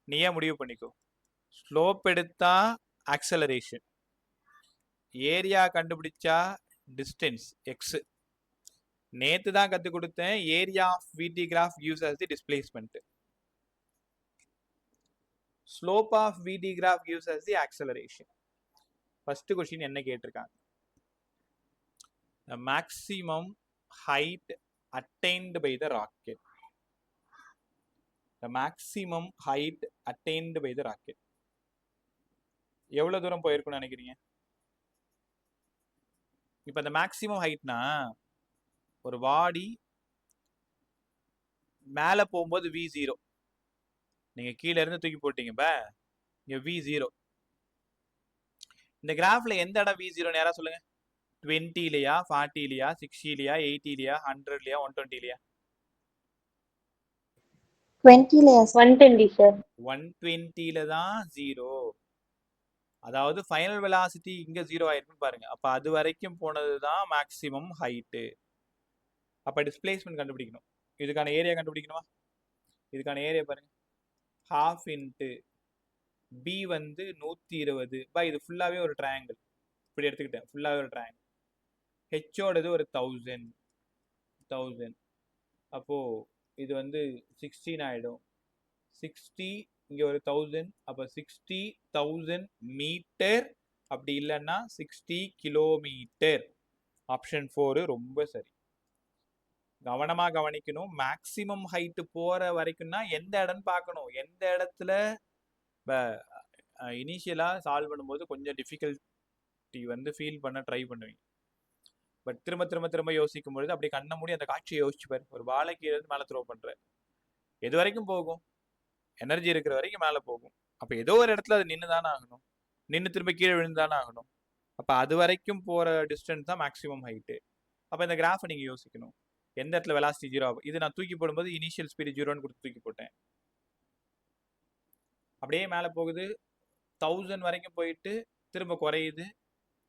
நீயே முடிவு பண்ணிக்கோ. ஸ்லோப் எடுத்தா ஆக்சலரேஷன், ஏரியா கண்டுபிடிச்சா டிஸ்டன்ஸ் x. நேத்து தான் கத்து கொடுத்தேன், area of VT graph gives us the displacement. Slope of VT graph gives us the acceleration. First question என்ன கேட்டிருக்காங்க? The maximum height attained by the rocket. The maximum height attained by the rocket. எவ்வளவு தூரம் போயிருக்கும்னு நினைக்கிறீங்க? இப்ப இந்த maximum ஹைட்னா ஒரு பாடி மேல போகும்போது V0, நீங்க கீழே இருந்து தூக்கி போட்டீங்க, இங்க V0. இந்த கிராஃப்ல எந்த இடம் V0 நேரா சொல்லுங்க. 20லயா, 40லயா, 60லயா, 80லயா, 100லயா, 120லயா? 20லயா? 120 சார். 120ல தான் 0. அதாவது ஃபைனல் வெலாசிட்டி இங்க 0 ஆயிருக்குன்னு பாருங்க. அப்ப அது வரைக்கும் போனதுதான் மேக்ஸிமம் ஹைட். அப்ப டிஸ்பிளேஸ்மென்ட் கண்டுபிடிக்கணும். இதுக்கான ஏரியா கண்டுபிடிக்கணுமா? இதுக்கான ஏரியா பாருங்க, ½ இன்ட்டு B வந்து 120. இது ஃபுல்லாவே ஒரு ட்ரையாங்கிள், இப்படி எடுத்துக்கிட்டேன், ஃபுல்லாவே ஒரு ட்ரையாங்கிள். ஹெச்சோடது ஒரு 1000. அப்போ இது வந்து 16 ஆயிடும். 60 இங்க ஒரு 1000, அப்ப 60,000 மீட்டர், அப்படி இல்லைன்னா 60 கிலோமீட்டர். ஆப்ஷன் 4 ரொம்ப சரி. கவனமா கவனிக்கணும். மேக்சிமம் ஹைட் போற வரைக்கும்னா எந்த இடம்னு பார்க்கணும். எந்த இடத்துல இனிஷியலா சால்வ் பண்ணும்போது கொஞ்சம் டிஃபிகல்ட்டி வந்து ஃபீல் பண்ண ட்ரை பண்ணுவீங்க. பட் திரும்ப யோசிக்கும் பொழுது அப்படி கண்ண மூடி அந்த காட்சியை யோசிச்சு பாரு. ஒரு வாழை கீழே இருந்து மேலே த்ரோ பண்ற, எது வரைக்கும் போகும்? எனர்ஜி இருக்கிற வரைக்கும் மேலே போகும். அப்ப ஏதோ ஒரு இடத்துல அது நின்று தானே ஆகணும், நின்று திரும்ப கீழே விழுந்து தானே ஆகணும். அப்ப அது வரைக்கும் போற டிஸ்டன்ஸ் தான் மேக்ஸிமம் ஹைட்டு. அப்ப இந்த கிராஃபை நீங்க யோசிக்கணும், எந்த இடத்துல வெலாசிட்டி 0 ஆகும். இது நான் தூக்கி போடும்போது இனிஷியல் ஸ்பீடு 0ன்னு கொடுத்து தூக்கி போட்டேன், அப்படியே மேலே போகுது, 1000 வரைக்கும் போயிட்டு திரும்ப குறையுது,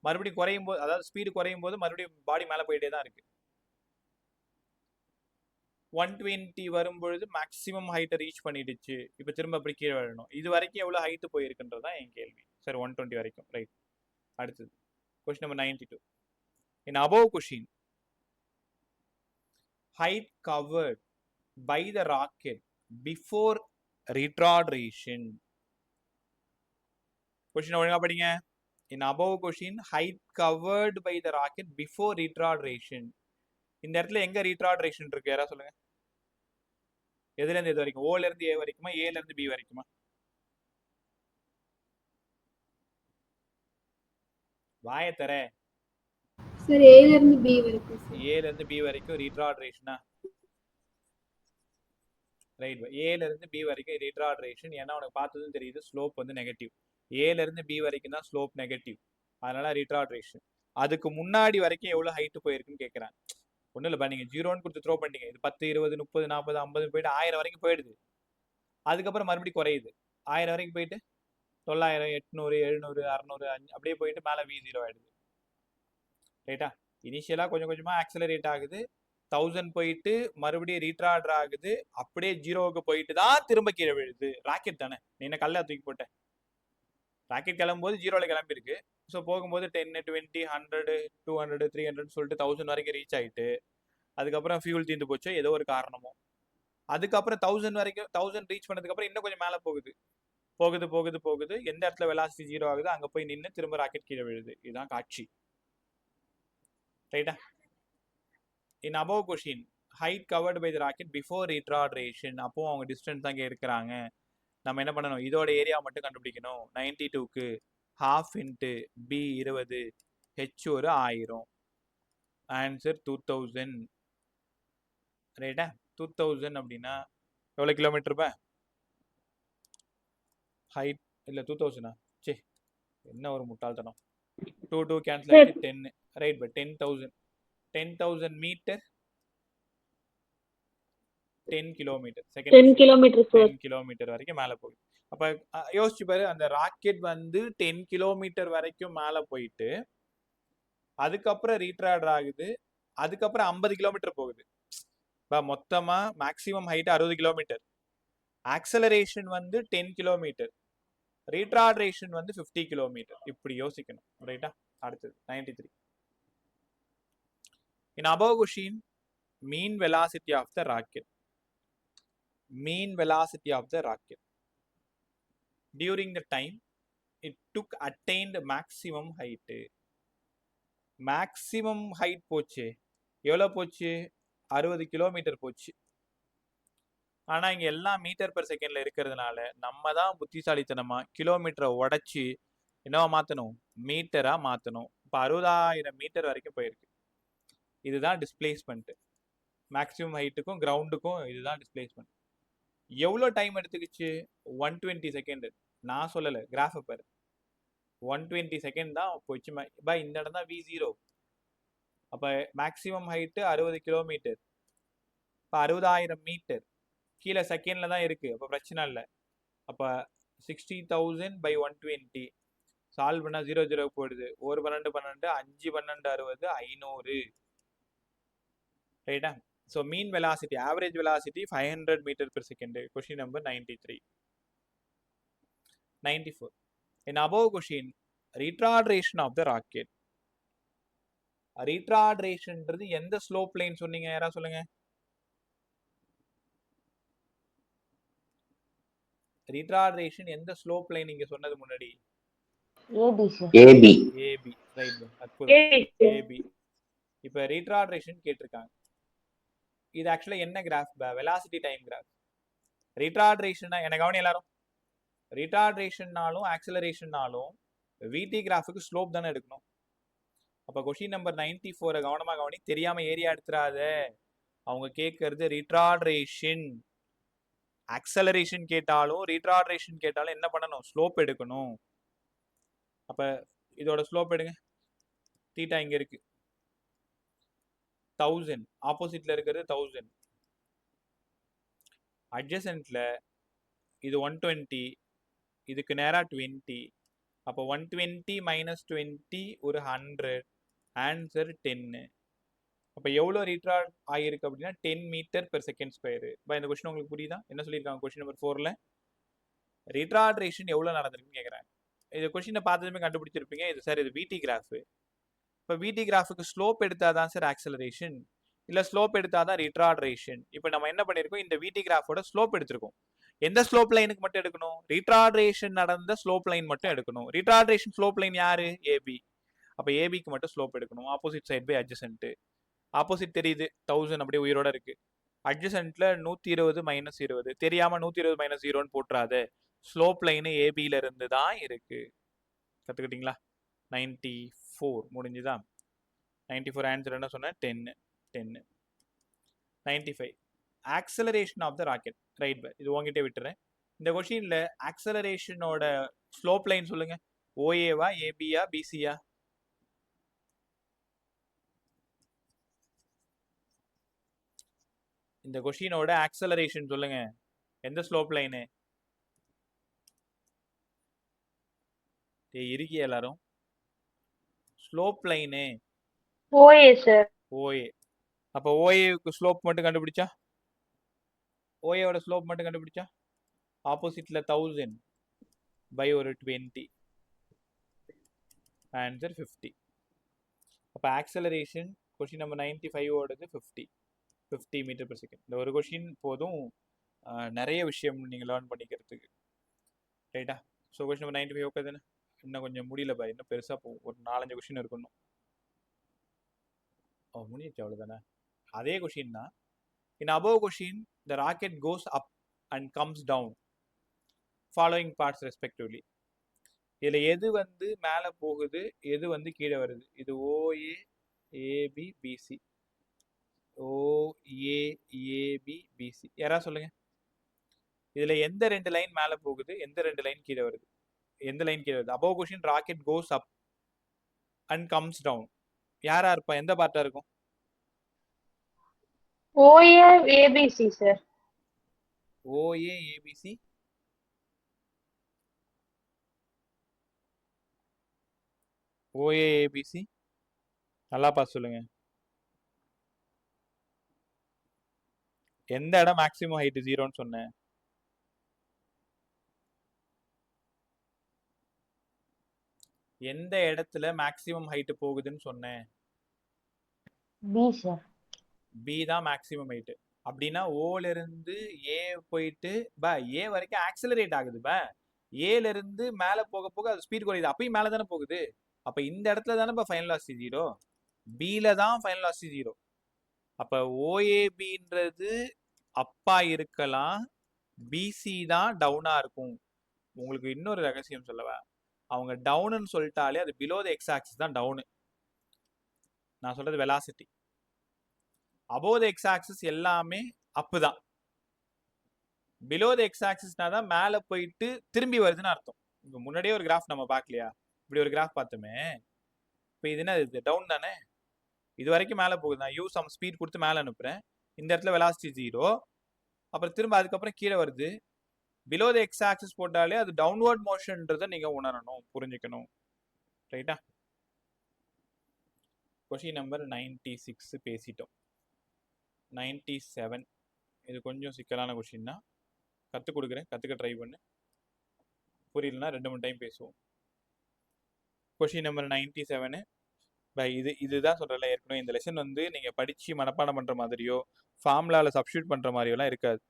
மறுபடியும் குறையும் போது, அதாவது ஸ்பீடு குறையும் போது மறுபடியும் பாடி மேலே போயிட்டே தான் இருக்கு. 120 வரும்பொழுது மேக்ஸிமம் ஹைட்டை ரீச் பண்ணிடுச்சு. இப்போ திரும்ப அப்படி கீழே வரணும். இது வரைக்கும் எவ்வளோ ஹைட்டு போயிருக்குன்றதான் என் கேள்வி. சரி, 120 வரைக்கும், ரைட். அடுத்தது question number 92. In above question, height covered by the rocket before retardation. Question ஒழுங்கா படிங்க. In above question, height covered by the rocket before retardation. இந்த இடத்துல எங்க retardation இருக்கு, யாரா சொல்லுங்க. எதுல இருந்து எது வரைக்கும்? ஓல இருந்து ஏ வரைக்குமா, ஏல இருந்து பி வரைக்குமா? வாய தர. சார் ஏல இருந்து பி வரைக்கும். ஏல இருந்து பி வரைக்கும் retardation. ரைட். ஏல இருந்து பி வரைக்கும் ரிட்ராக்ரேஷன். ஏன்னா உனக்கு பார்த்ததும் தெரியுது ஸ்லோப் வந்து நெகட்டிவ். ஏல இருந்து பி வரைக்கும் தான் ஸ்லோப் நெகட்டிவ், அதனால ரிட்ராக்ரேஷன். அதுக்கு முன்னாடி வரைக்கும் எவ்வளவு ஹைட் போயிருக்குன்னு கேட்கறாங்க. ஒன்றும் இல்லைப்பா, நீங்கள் 0ன்னு கொடுத்து த்ரோ பண்ணிட்டீங்க. இது 10, 20, 30, 40, 50 போயிட்டு 1000 வரைக்கும் போயிடுது. அதுக்கப்புறம் மறுபடியும் குறையுது. 1000 வரைக்கும் போயிட்டு 900, 800, 700, 600 அப்படியே போயிட்டு மேலே V0 ஆயிடுது. ரைட்டா? இனிஷியலாக கொஞ்சம் கொஞ்சமாக ஆக்சலரேட் ஆகுது. 1000 போயிட்டு மறுபடியும் ரீட்ராட் ஆகுது. அப்படியே 0க்கு போயிட்டு தான் திரும்ப கீழே விழுது. ராக்கெட் தானே, நீ என்ன கல்ல தூக்கி போட்டேன். ராக்கெட் கிளம்பும்போது 0ல கிளம்பியிருக்கு. ஸோ போகும்போது 10, 20, 100, 200, 300 சொல்லிட்டு 1000 வரைக்கும் ரீச் ஆகிட்டு அதுக்கப்புறம் ஃபியூல் தீர்ந்து போச்சு, ஏதோ ஒரு காரணமோ. அதுக்கப்புறம் 1000 வரைக்கும் 1000 ரீச் பண்ணதுக்கப்புறம் இன்னும் கொஞ்சம் மேலே போகுது போகுது போகுது போகுது. எந்த இடத்துல வெலாசிட்டி 0 ஆகுது அங்கே போய் நின்று திரும்ப ராக்கெட் கீழே விழுது. இதுதான் காட்சி. ரைட்டா? இன் above question, height covered by the rocket before retardation. அப்போ அவங்க டிஸ்டன்ஸ் தான் இங்கே இருக்கிறாங்க. நம்ம என்ன பண்ணணும், இதோட ஏரியா மட்டும் கண்டுபிடிக்கணும். 92க்கு half into b 20, h ஒரு 1000. ஆன்சர் 2000. ரைட்டா? 2000 அப்படின்னா எவ்வளோ கிலோமீட்டர் பா ஹைட்? இல்லை 2000ஆ? சே, என்ன ஒரு முட்டாள்தனம். 2 கேன்சல் ஆகிட்டு 10. ரைட் பா, 10,000. 10,000 metre 10 kilometre. 10 kilometers, sir. 10 kilometre வரைக்கும் மேலே போகுது. அப்போ யோசிச்சு பாரு, அந்த ராக்கெட் வந்து 10 கிலோமீட்டர் வரைக்கும் மேலே போயிட்டு அதுக்கப்புறம் ரீட்ராட் ஆகுது. அதுக்கப்புறம் 50 கிலோமீட்டர் போகுது. இப்போ மொத்தமாக மேக்ஸிமம் ஹைட் 60 கிலோமீட்டர். ஆக்சலரேஷன் வந்து 10 கிலோமீட்டர். ரீட்ராட்ரேஷன் வந்து 50 கிலோமீட்டர். இப்படி யோசிக்கணும். ரைட்டா? அடுத்தது 93. இன் above question, mean velocity of the rocket. Mean velocity of the rocket during the time it took attained maximum height. Maximum height போச்சு. எவ்வளோ போச்சு? 60 கிலோமீட்டர் போச்சு. ஆனால் இங்கே எல்லாம் மீட்டர் பெர் செகண்டில் இருக்கிறதுனால நம்ம தான் புத்திசாலித்தனமாக கிலோமீட்டரை உடச்சி என்னவா மாற்றணும்? மீட்டராக மாற்றணும். இப்போ 60,000 மீட்டர் வரைக்கும் போயிருக்கு. இதுதான் டிஸ்பிளேஸ்மெண்ட்டு. மேக்ஸிமம் ஹைட்டுக்கும் கிரவுண்டுக்கும் இதுதான் டிஸ்பிளேஸ்மெண்ட். எவ்வளோ டைம் எடுத்துக்கிச்சு? 120 செகண்ட். நான் சொல்லலை, கிராஃபை பாரு. 120 செகண்ட் தான் போச்சு. பா இந்த இடம் தான் V0. அப்போ மேக்ஸிமம் ஹைட்டு 60 கிலோமீட்டர். இப்போ 60,000 மீட்டர் கீழே செகண்டில் தான் இருக்குது. அப்போ பிரச்சனை இல்லை. அப்போ 60,000 by 120 சால்வ் பண்ணால் 0 0 போயிடுது. 1 12 12 5 12 60 500. ரைட்டா? So mean velocity, average velocity 500 metre per second. Question number 93. 94. In above question, retardation of the rocket. retardation எந்த ஸ்லோப் லைன் சொன்னீங்க? யாரா சொல்லுங்க. retardation எந்த ஸ்லோப் லைன் நீங்க சொன்னது முன்னாடி? AB, sir. AB. AB. Right. அற்புதம். AB. இப்போ retardation கேட்டிருக்காங்க. இது ஆக்சுவலா என்ன graph? Velocity time graph. retardation என்ன கவனி எல்லாரும். retardationnாலும் ஆக்சலரேஷன்னாலும் விடி கிராஃபுக்கு ஸ்லோப் தானே எடுக்கணும். அப்போ கொஸ்டின் நம்பர் 94 கவனமாக கவனி. தெரியாம ஏரியா எடுத்துறாத. அவங்க கேட்கறது ரிட்ராட்ரேஷன். ஆக்சலரேஷன் கேட்டாலும் ரீட்ராட்ரேஷன் கேட்டாலும் என்ன பண்ணணும்? ஸ்லோப் எடுக்கணும். அப்போ இதோட ஸ்லோப் எடுங்க. தீட்டா இங்கே இருக்கு 1000. ஆப்போசிட்ல இருக்கிறது 1000. அட்ஜசன்ட்ல இது 120. இதுக்கு நேராக 20. அப்போ 120 minus 20 ஒரு 100. ஆன்சர் 10. அப்போ எவ்வளோ ரீட்ராட் ஆகிருக்கு அப்படின்னா 10 மீட்டர் பெர் செகண்ட் ஸ்கொயரு. இந்த கொஸ்டின் உங்களுக்கு புரியுதா? என்ன சொல்லியிருக்காங்க கொஸ்டின் நம்பர் 4ல்? ரீட்ராட்ரேஷன் எவ்வளோ நடந்திருக்குன்னு கேட்குறாங்க. இது கொஸ்டினை பார்த்ததுமே கண்டுபிடிச்சிருப்பீங்க. இது சார் இது விடி கிராஃபு. இப்போ விடி கிராஃபுக்கு ஸ்லோப் எடுத்தால் தான் சார் ஆக்சலரேஷன், இல்லை ஸ்லோப் எடுத்தால் தான் ரீட்ராட்ரேஷன். இப்போ நம்ம என்ன பண்ணியிருக்கோம்? இந்த விடி கிராஃபோட ஸ்லோப் எடுத்திருக்கோம். எந்த ஸ்லோப் லைனுக்கு மட்டும் எடுக்கணும்? ரீட்ராட்ரேஷன் நடந்த ஸ்லோப் லைன் மட்டும் எடுக்கணும். ரீட்ராட்ரேஷன் ஸ்லோப் லைன் யாரு? ஏபி. அப்போ ஏபிக்கு மட்டும் ஸ்லோப் எடுக்கணும். Opposite side by adjacent. Opposite தெரியுது 1000 அப்படியே உயிரோட இருக்கு. அட்ஜசன்ட்ல 120 மைனஸ் 20. தெரியாம 120 மைனஸ் 0ன்னு போட்டுறாத. ஸ்லோப் லைனு ஏபியில இருந்து தான் இருக்கு. கத்துக்கிட்டீங்களா? 94 முடிஞ்சுதா? 94 ஆன்சர் என்ன சொன்னேன்? 10. 95. Acceleration of the rocket. Right bye, இது உங்ககிட்ட விட்டுறேன். இந்த கொஸ்டின்ல ஆக்சலரேஷனோட ஸ்லோப் லைன் சொல்லுங்க. ஓஏவா, ஏபியா, பிசியா? இந்த கொஸ்டினோட ஆக்சலரேஷன் சொல்லுங்க. எந்த ஸ்லோப் லைனு? இருக்கே எல்லாரும். Slope line OA sir. OA. அப்ப ஓஏக்கு ஸ்லோப் மட்டும் கண்டுபிடிச்சா, ஓஏவோட ஸ்லோப் மட்டும் கண்டுபிடிச்சா ஆப்போசிட்ல 1000 பை ஒரு 20, ஆன்சர் 50. அப்ப ஆக்சலரேஷன் கொஸ்டின் நம்பர் 95 ஓடது 50 மீட்டர் per செகண்ட். இந்த ஒரு கொஸ்டின் போதும் நிறைய விஷயம் நீங்க லேர்ன் பண்ணிக்கிறதுக்கு. ரைட்டா? ஸோ கொஸ்டின் நம்பர் 95 ஓகே தானே? இன்னும் கொஞ்சம் முடியல பாய், இன்னும் பெருசா போகும். ஒரு 4-5 கொஸ்டின் இருக்கணும். முடிஞ்சிச்சு, அவ்வளவுதானே? அதே கொஸ்டின் தான். இன் above question the rocket goes up and comes down following parts respectively. இதுல எது வந்து மேல போகுது, எது வந்து கீழே வருது? இது OA, AB, BC. OA, AB, BC. யாரா சொல்லுங்க. இதுல எந்த 2 லைன் மேல போகுது, எந்த 2 லைன் கீழே வருது? எந்த லைன் கீழே வருது? above question rocket goes up and comes down. யாரா இருப்பா? எந்த பார்ட்டா இருக்கும்? OA ABC sir. OA, ABC. OA, ABC. நல்லா பார்த்து சொல்லுங்க. எந்த இடம் மேக்ஸிமம் ஹைட் 0ன்னு சொன்னேன்? எந்த இடத்துல மேக்ஸிமம் ஹைட் போகுதுன்னு சொன்னேன்? B sir. பி தான் மேக்ஸிமம் ஹைட். அப்படின்னா ஓல இருந்து ஏ போயிட்டு ஏ வரைக்கும் ஆக்சலரேட் ஆகுது. ஏல இருந்து மேல போக போக அது ஸ்பீட் குறையுது. அப்பயும் மேல தானே போகுது. அப்ப இந்த இடத்துல தானே ஃபைனல் வெலாசிட்டி 0. பில தான் ஃபைனல் வெலாசிட்டி 0. அப்ப ஓஏபின்றது அப்பா இருக்கலாம், பிசி தான் டவுனா இருக்கும். உங்களுக்கு இன்னொரு ரகசியம் சொல்லவா? அவங்க டவுன்னு சொல்லிட்டாலே அது பிலோ த எக்ஸ் ஆக்சிஸ் தான் டவுனு. நான் சொல்றது வெலாசிட்டி. அபோவ் த எக்ஸ் ஆக்சிஸ் எல்லாமே அப்பு தான். பிலோ த எக்ஸ் ஆக்சிஸ்னா தான் மேலே போயிட்டு திரும்பி வருதுன்னு அர்த்தம். இப்போ முன்னாடியே ஒரு கிராஃப் நம்ம பார்க்கலையா? இப்படி ஒரு கிராஃப் பார்த்தோமே. இப்போ இது என்ன, இது டவுன் தானே? இது வரைக்கும் மேலே போகுது. நான் யூ சம் ஸ்பீட் கொடுத்து மேலே அனுப்புறேன். இந்த இடத்துல வெலாசிட்டி 0. அப்புறம் திரும்ப அதுக்கப்புறம் கீழே வருது. பிலோ த எக்ஸ் ஆக்சிஸ் போட்டாலே அது டவுன்வர்ட் மோஷன்றதை நீங்க உணரணும், புரிஞ்சுக்கணும். ரைட்டா? கொஸ்டின் நம்பர் 96 பேசிட்டோம். 97 இது கொஞ்சம் சிக்கலான கொஸ்டின் தான். கற்றுக் கொடுக்குறேன், கற்றுக்க ட்ரை பண்ணு. புரியலன்னா 2-3 டைம் பேசுவோம். கொஸ்டின் நம்பர் 97 இதுதான் சொல்றேன். ஏற்கனவே இந்த லெசன் வந்து நீங்க படிச்சு மனப்பாடம் பண்ற மாதிரியோ ஃபார்முலால சப்ஸ்டியூட் பண்ற மாதிரியோலாம் இருக்காது.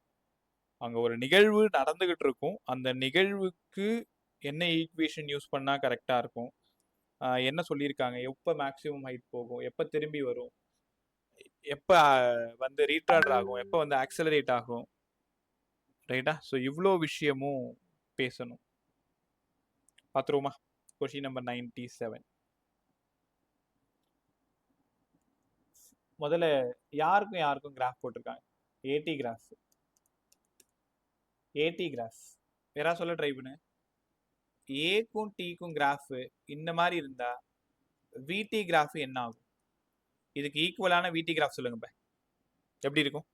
அங்கே ஒரு நிகழ்வு நடந்துகிட்டு இருக்கும். அந்த நிகழ்வுக்கு என்ன ஈக்குவேஷன் யூஸ் பண்ணா கரெக்டாக இருக்கும், என்ன சொல்லியிருக்காங்க, எப்போ மேக்ஸிமம் ஹைட் போகும், எப்போ திரும்பி வரும், எப்போ வந்து ரீட்ரார்ட் ஆகும், எப்போ வந்து ஆக்சலரேட் ஆகும். ரைட்டா? ஸோ இவ்வளோ விஷயமும் பேசணும். பார்த்துருவோமா? Question number 97. முதல்ல யாருக்கும் கிராஃப் போட்டிருக்காங்க. ஏடி கிராஃப். ஏடி கிராஃப் வேற சொல்ல ட்ரை பண்ணு. ஏக்கும் டிக்கும் கிராஃப் இந்த மாதிரி இருந்தா விடி கிராஃப் என்ன ஆகும்? இதுக்கு ஈக்குவலான விடி கிராஃப் சொல்லுங்க. எப்படி இருக்கும்?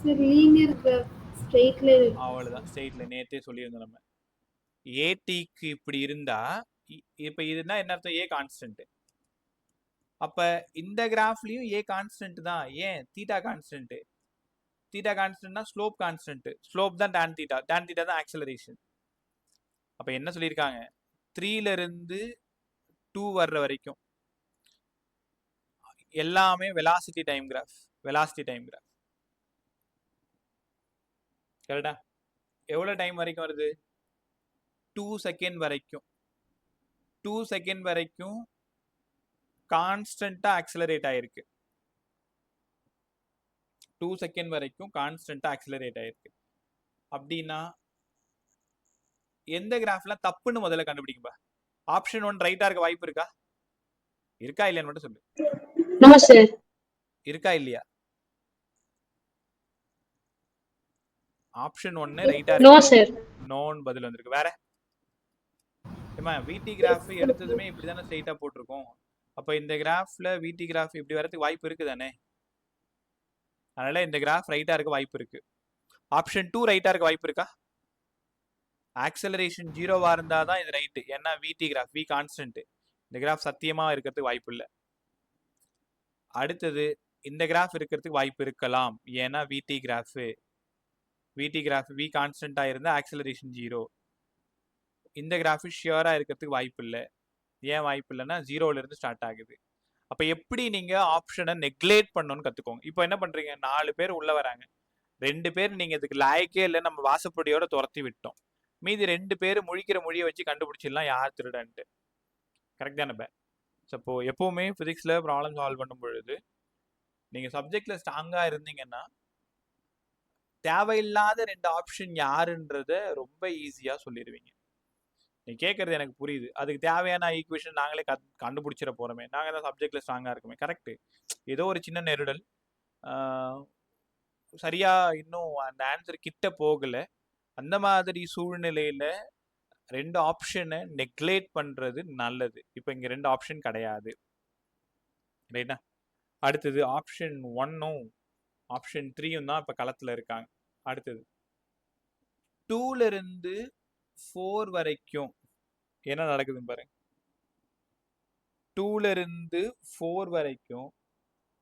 Sir linear graph, straight line. அவ்வளவுதான், ஸ்ட்ரெயிட் லைன். நேத்தே சொல்லியிருந்தோம் நம்ம. ஏடிக்கு இப்படி இருந்தா இப்ப இதுனா என்ன அர்த்தம்? A constant. அப்ப இந்த கிராஃப்லயும் ஏ கான்ஸ்டன்ட் தான். ஏன்? Theta constant. தீட்டா கான்ஸ்டன்ட்னா ஸ்லோப் கான்ஸ்டன்ட். ஸ்லோப் தான் டான் தீட்டா. டான் தீட்டா தான் ஆக்சலரேஷன். அப்ப என்ன சொல்லியிருக்காங்க? 3ல இருந்து 2 வர்ற வரைக்கும் எல்லாமே velocity time graph. Velocity time graph. கரெக்டா? எவ்வளவு டைம் வரைக்கும் வருது? 2 செகண்ட் வரைக்கும். 2 செகண்ட் வரைக்கும் கான்ஸ்டன்டா ஆக்சலரேட் ஆயிருக்கு. 2 செகண்ட் வரைக்கும் கான்ஸ்டன்டா ஆக்சலரேட் ஆயிருக்கு. அப்படின்னா எந்த கிராஃப்லாம் தப்புன்னு முதல்ல கண்டுபிடிக்கும்பா. ஆப்ஷன் 1 ரைட்டா இருக்க வாய்ப்பு இருக்கா? இருக்கா இல்லையான்னு மட்டும் சொல்லு. No sir. இருக்கா இல்லையா? ஆப்ஷன் 1 ரைட்டா No, இருக்கு. sir. நோன்னு பதில் வந்திருக்கு. வேற ஏமா விடி கிராஃப் எடுத்ததுமே இப்படி தானே ஸ்ட்ரைட்டா போட்டிருக்கோம். அப்ப இந்த கிராஃப்ல விடி கிராஃப் இப்படி வரதுக்கு வாய்ப்பு இருக்கு தானே. அதனால இந்த கிராஃப் ரைட்டா இருக்க வாய்ப்பு இருக்கு. ஆப்ஷன் 2 ரைட்டா இருக்க வாய்ப்பு இருக்கா? ஆக்சலரேஷன் 0வா இருந்தா தான் இது ரைட்டு. ஏன்னா விடி கிராஃப் வி கான்ஸ்டன்ட். இந்த கிராஃப் சத்தியமா இருக்கிறதுக்கு வாய்ப்பு இல்லை. அடுத்தது இந்த கிராஃப் இருக்கிறதுக்கு வாய்ப்பு இருக்கலாம். ஏன்னா விடி கிராஃப் வி கான்ஸ்டன்டா இருந்தா ஆக்சலரேஷன் 0. இந்த கிராஃப் ஷியரா இருக்கிறதுக்கு வாய்ப்பு இல்லை. ஏன் வாய்ப்பு இல்லைன்னா 0ல இருந்து ஸ்டார்ட் ஆகுது. அப்ப எப்படி நீங்க ஆப்ஷனை நெக்லேட் பண்ணணும்னு கத்துக்கோங்க. இப்போ என்ன பண்றீங்க? 4 பேர் உள்ள வராங்க. 2 பேர் நீங்க இதுக்கு லாய்க்கே இல்லை, நம்ம வாசப்படியோட துரத்தி விட்டோம். மீதி 2 பேர் முழிக்கிற மொழியை வச்சு கண்டுபிடிச்சிடலாம் யார் திருடன்ட்டு. கரெக்ட் தானே? அப்போ எப்பவுமே பிசிக்ஸ்ல ப்ராப்ளம் சால்வ் பண்ணும் பொழுது நீங்க சப்ஜெக்ட்ல ஸ்ட்ராங்கா இருந்தீங்கன்னா தேவையில்லாத 2 ஆப்ஷன் யாருன்றத ரொம்ப ஈஸியா சொல்லிடுவீங்க. நீ கேட்கறது எனக்கு புரியுது. அதுக்கு தேவையான ஈக்குவேஷன் நாங்களே கண்டுபிடிச்சிட போறோமே, நாங்க தான் சப்ஜெக்ட்ல ஸ்ட்ராங்கா இருக்குமே. கரெக்ட். ஏதோ ஒரு சின்ன நெருடல், சரியா இன்னும் அந்த ஆன்சர் கிட்ட போகல. அந்த மாதிரி சூழ்நிலையில 2 ஆப்ஷனை நெக்லேட் பண்றது நல்லது. இப்போ இங்க 2 ஆப்ஷன் கிடையாது, ரைட்டா? அடுத்தது ஆப்ஷன் 1ம் ஆப்ஷன் 3ம் தான் இப்ப களத்துல இருக்காங்க. அடுத்தது 2ல இருந்து 4 வரைக்கும் என்ன நடக்குதுன்னு பாருங்க. 2ல இருந்து 4 வரைக்கும்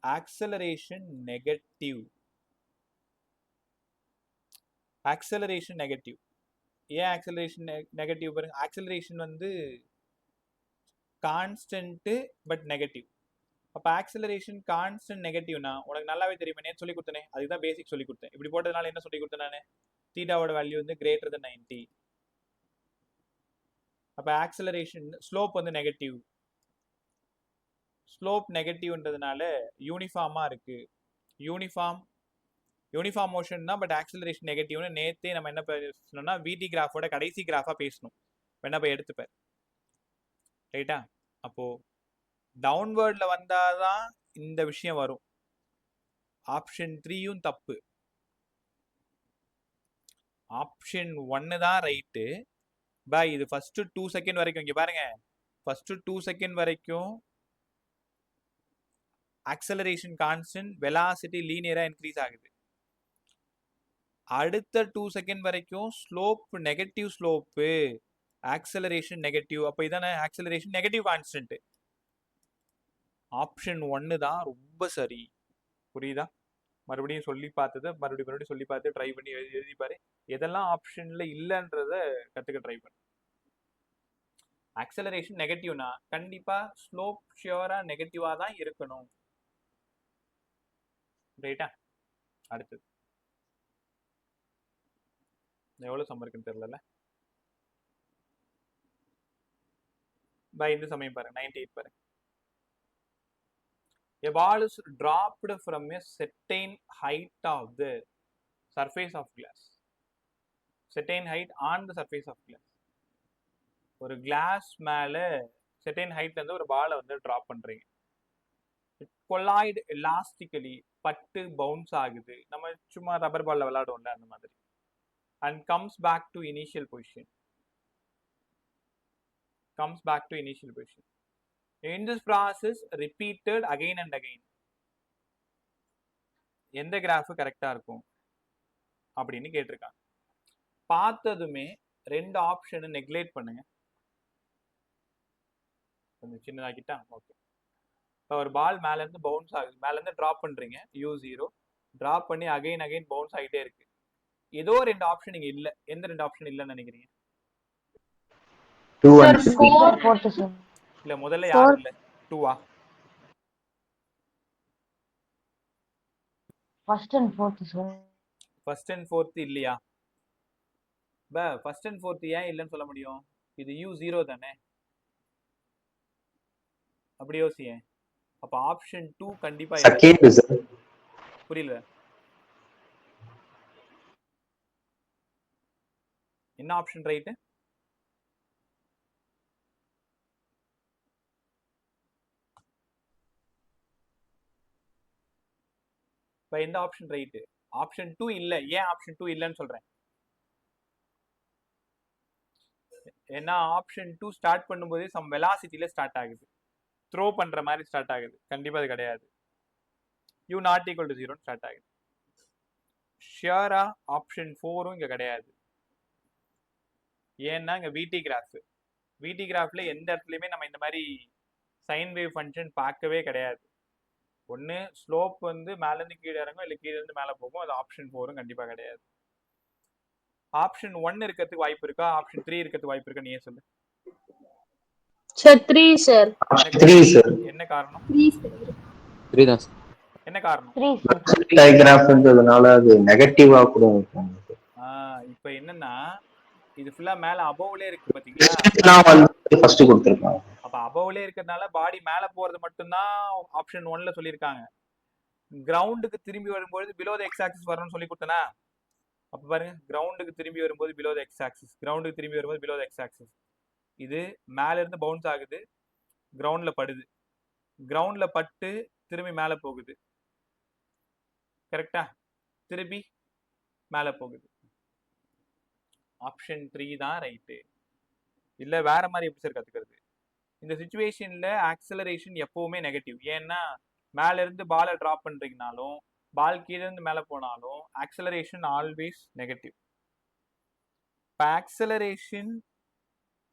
ஆக்சலரேஷன் நெகட்டிவ். Acceleration negative. ஏன் ஆக்சலரேஷன் நெகட்டிவ் பாருங்க. ஆக்சலரேஷன் வந்து கான்ஸ்டன்ட் பட் நெகட்டிவ். அப்ப ஆக்சலரேஷன் கான்ஸ்டன்ட் நெகட்டிவ்னா உனக்கு நல்லாவே தெரியுமே, நேற்று சொல்லி கொடுத்தனே. அதுதான் பேசிக் சொல்லி கொடுத்தேன். இப்படி போட்டதுனால என்ன சொல்லி கொடுத்தேன் நான்? தீட்டாவோட வேல்யூ வந்து கிரேட்டர் தென் 90. அப்ப ஆக்சலரேஷன் ஸ்லோப் வந்து நெகட்டிவ். ஸ்லோப் நெகட்டிவ்ன்றதுனால யூனிஃபார்மா இருக்கு. யூனிஃபார்ம் மோஷன் தான், பட் ஆக்சலரேஷன் நெகட்டிவ்னு நேத்தே நம்ம என்ன பேசணும்னா விடி கிராஃபோட கடைசி கிராஃபா பேசணும். வேணா போய் எடுத்துப்பேன், ரைட்டா? அப்போ டவுன்வர்ட்ல வந்தாதான் இந்த விஷயம் வரும். ஆப்ஷன் 3யும் தப்பு. ஆப்ஷன் 1 தான் ரைட்டு. பாய் இது ஃபர்ஸ்ட் 2 செகண்ட் வரைக்கும் இங்க பாருங்க. ஃபர்ஸ்ட் 2 செகண்ட் வரைக்கும் ஆக்சலரேஷன் கான்ஸ்டன்ட், வெலாசிட்டி லீனியரா இன்க்ரீஸ் ஆகுது. அடுத்த 2 செகண்ட் வரைக்கும் slope negative slope, acceleration negative. அப்ப இதானே ஆக்சலரேஷன் நெகட்டிவ் கான்ஸ்டன்ட். ஆப்ஷன் 1 தான் ரொம்ப சரி. புரியுதா? மறுபடியும் சொல்லி பார்த்தது மறுபடியும் சொல்லி பார்த்து ட்ரை பண்ணி எழுதி பாரு. எதெல்லாம் ஆப்ஷன்ல இல்லைன்றத கத்துக்க ட்ரை பண்ணு. ஆக்சலரேஷன் நெகட்டிவ்னா கண்டிப்பா ஸ்லோப் ஷியரா நெகட்டிவா தான் இருக்கணும், ரைட்டா? அடுத்தது எவ்வளவு சம் இருக்குன்னு தெரியல. இந்த சமயம் பாருங்க. 98 பாருங்க. A ball is dropped from a certain height of the surface of glass. Certain height on the surface of glass. ஒரு கிளாஸ் மேல செர்டைன் ஹைட்ல இருந்து ஒரு பாலை வந்து டிராப் பண்றீங்க. கொலாய்டு எலாஸ்டிக்கலி பட்டு பவுன்ஸ் ஆகுது. நம்ம சும்மா ரப்பர் பால்ல விளையாடுவோம்ல அந்த மாதிரி. And comes back to initial position. In this process repeated again and again. எந்த கிராஃப் கரெக்டா இருக்கும் அப்படின்னு கேட்டிருக்காங்க. பார்த்ததுமே 2 ஆப்ஷனை நெக்லேட் பண்ணுங்க. கொஞ்சம் சின்னதாக்கிட்டா ஓகே. இப்போ ஒரு பால் மேல இருந்து பவுன்ஸ் ஆகுது, மேல இருந்து டிராப் பண்றீங்க u0, டிராப் பண்ணி அகைன் பவுன்ஸ் ஆகிட்டே இருக்கு. ஏதோ 2 ஆப்ஷன் இங்க இல்ல. எந்த 2 ஆப்ஷன் இல்லன்னு நினைக்கிறீங்க? 2 Sir, and 4th, sir. இல்ல முதல்ல யாரும் இல்ல. 2ஆ? First and 4th, sir. First and fourth இல்லையா? ஃபர்ஸ்ட் அண்ட் ஃபோர்த் ஏன் இல்லைன்னு சொல்ல முடியும்? இது u0 தானே. அப்படி யோசியேன். அப்ப ஆப்ஷன் 2 கண்டிப்பா இல்ல. second is புரியல என்ன ஆப்ஷன் ரைட்? எந்த ஆப்ஷன் ரைட்? ஆப்ஷன் 2 இல்ல. ஏன் ஆப்ஷன் 2 இல்லன்னு சொல்றேன்? ஏன்னா ஆப்ஷன் 2 ஸ்டார்ட் பண்ணும்போது சம் வெலாசிட்டில ஸ்டார்ட் ஆகுது. த்ரோ பண்ற மாதிரி ஸ்டார்ட் ஆகுது. கண்டிப்பா அது கிடையாது. u not equal to 0 start ஆகுது. ஷியரா ஆப்ஷன் 4ம் இங்க கிடையாது. ஏன்னா இங்க விடி கிராஃப். விடி கிராஃப்ல எந்த இடத்துலயுமே நம்ம இந்த மாதிரி சைன் வேவ் ஃபங்க்ஷன் பார்க்கவே கிடையாது. ஒன்று ஸ்லோப் வந்து மேலேருந்து கீழே இறங்கும், இல்லை கீழே இருந்து மேலே போகும். அது ஆப்ஷன் 4ம் கண்டிப்பாக கிடையாது. ஆப்ஷன் 1 இருக்கிறதுக்கு வாய்ப்பு இருக்கா? ஆப்ஷன் 3 இருக்கிறதுக்கு வாய்ப்பு இருக்கா? நீயே சொல்லு. Sir 3 sir. 3 சார். என்ன காரணம்? 3 சார். 3 தான் சார். என்ன காரணம்? 3 சார். டயகிராஃப்ன்றதுனால அது நெகட்டிவா கூட இருக்கும். இப்போ என்னன்னா இது ஃபுல்லா மேல அபவ்லே இருக்கு பாத்தீங்களா? நான் வந்து ஃபர்ஸ்ட் கொடுத்திருக்கேன். அப்ப அபவ்லே இருக்கிறதுனால பாடி மேல போறது மட்டும்தான் ஆப்ஷன் 1ல சொல்லியிருக்காங்க. கிரவுண்டுக்கு திரும்பி வரும்போது பிலோ த எக்ஸ் ஆக்சிஸ் வரணும்னு சொல்லி கொடுத்தனா? அப்ப பாருங்க, கிரவுண்டுக்கு திரும்பி வரும்போது பிலோ த எக்ஸ் ஆக்சிஸ், கிரவுண்டுக்கு திரும்பி வரும்போது பிலோ த எக்ஸ் ஆக்சிஸ். இது மேல இருந்து பவுன்ஸ் ஆகுது, கிரவுண்ட்ல படுது, கிரவுண்ட்ல பட்டு திரும்பி மேல போகுது. கரெக்டா? திருப்பி மேல போகுது. ஆப்ஷன் 3 தான் ரைட்டு. இல்ல வேற மாதிரி எப்படி சார் கத்துக்கிறது? இந்த சிச்சுவேஷன்ல ஆக்சலரேஷன் எப்பவுமே நெகட்டிவ். ஏன்னா மேல இருந்து பாலை டிராப் பண்றீங்கனாலும் பால் கீழே இருந்து மேல போனாலும் ஆக்சலரேஷன் ஆல்வேஸ் நெகட்டிவ். இப்போ ஆக்சலரேஷன்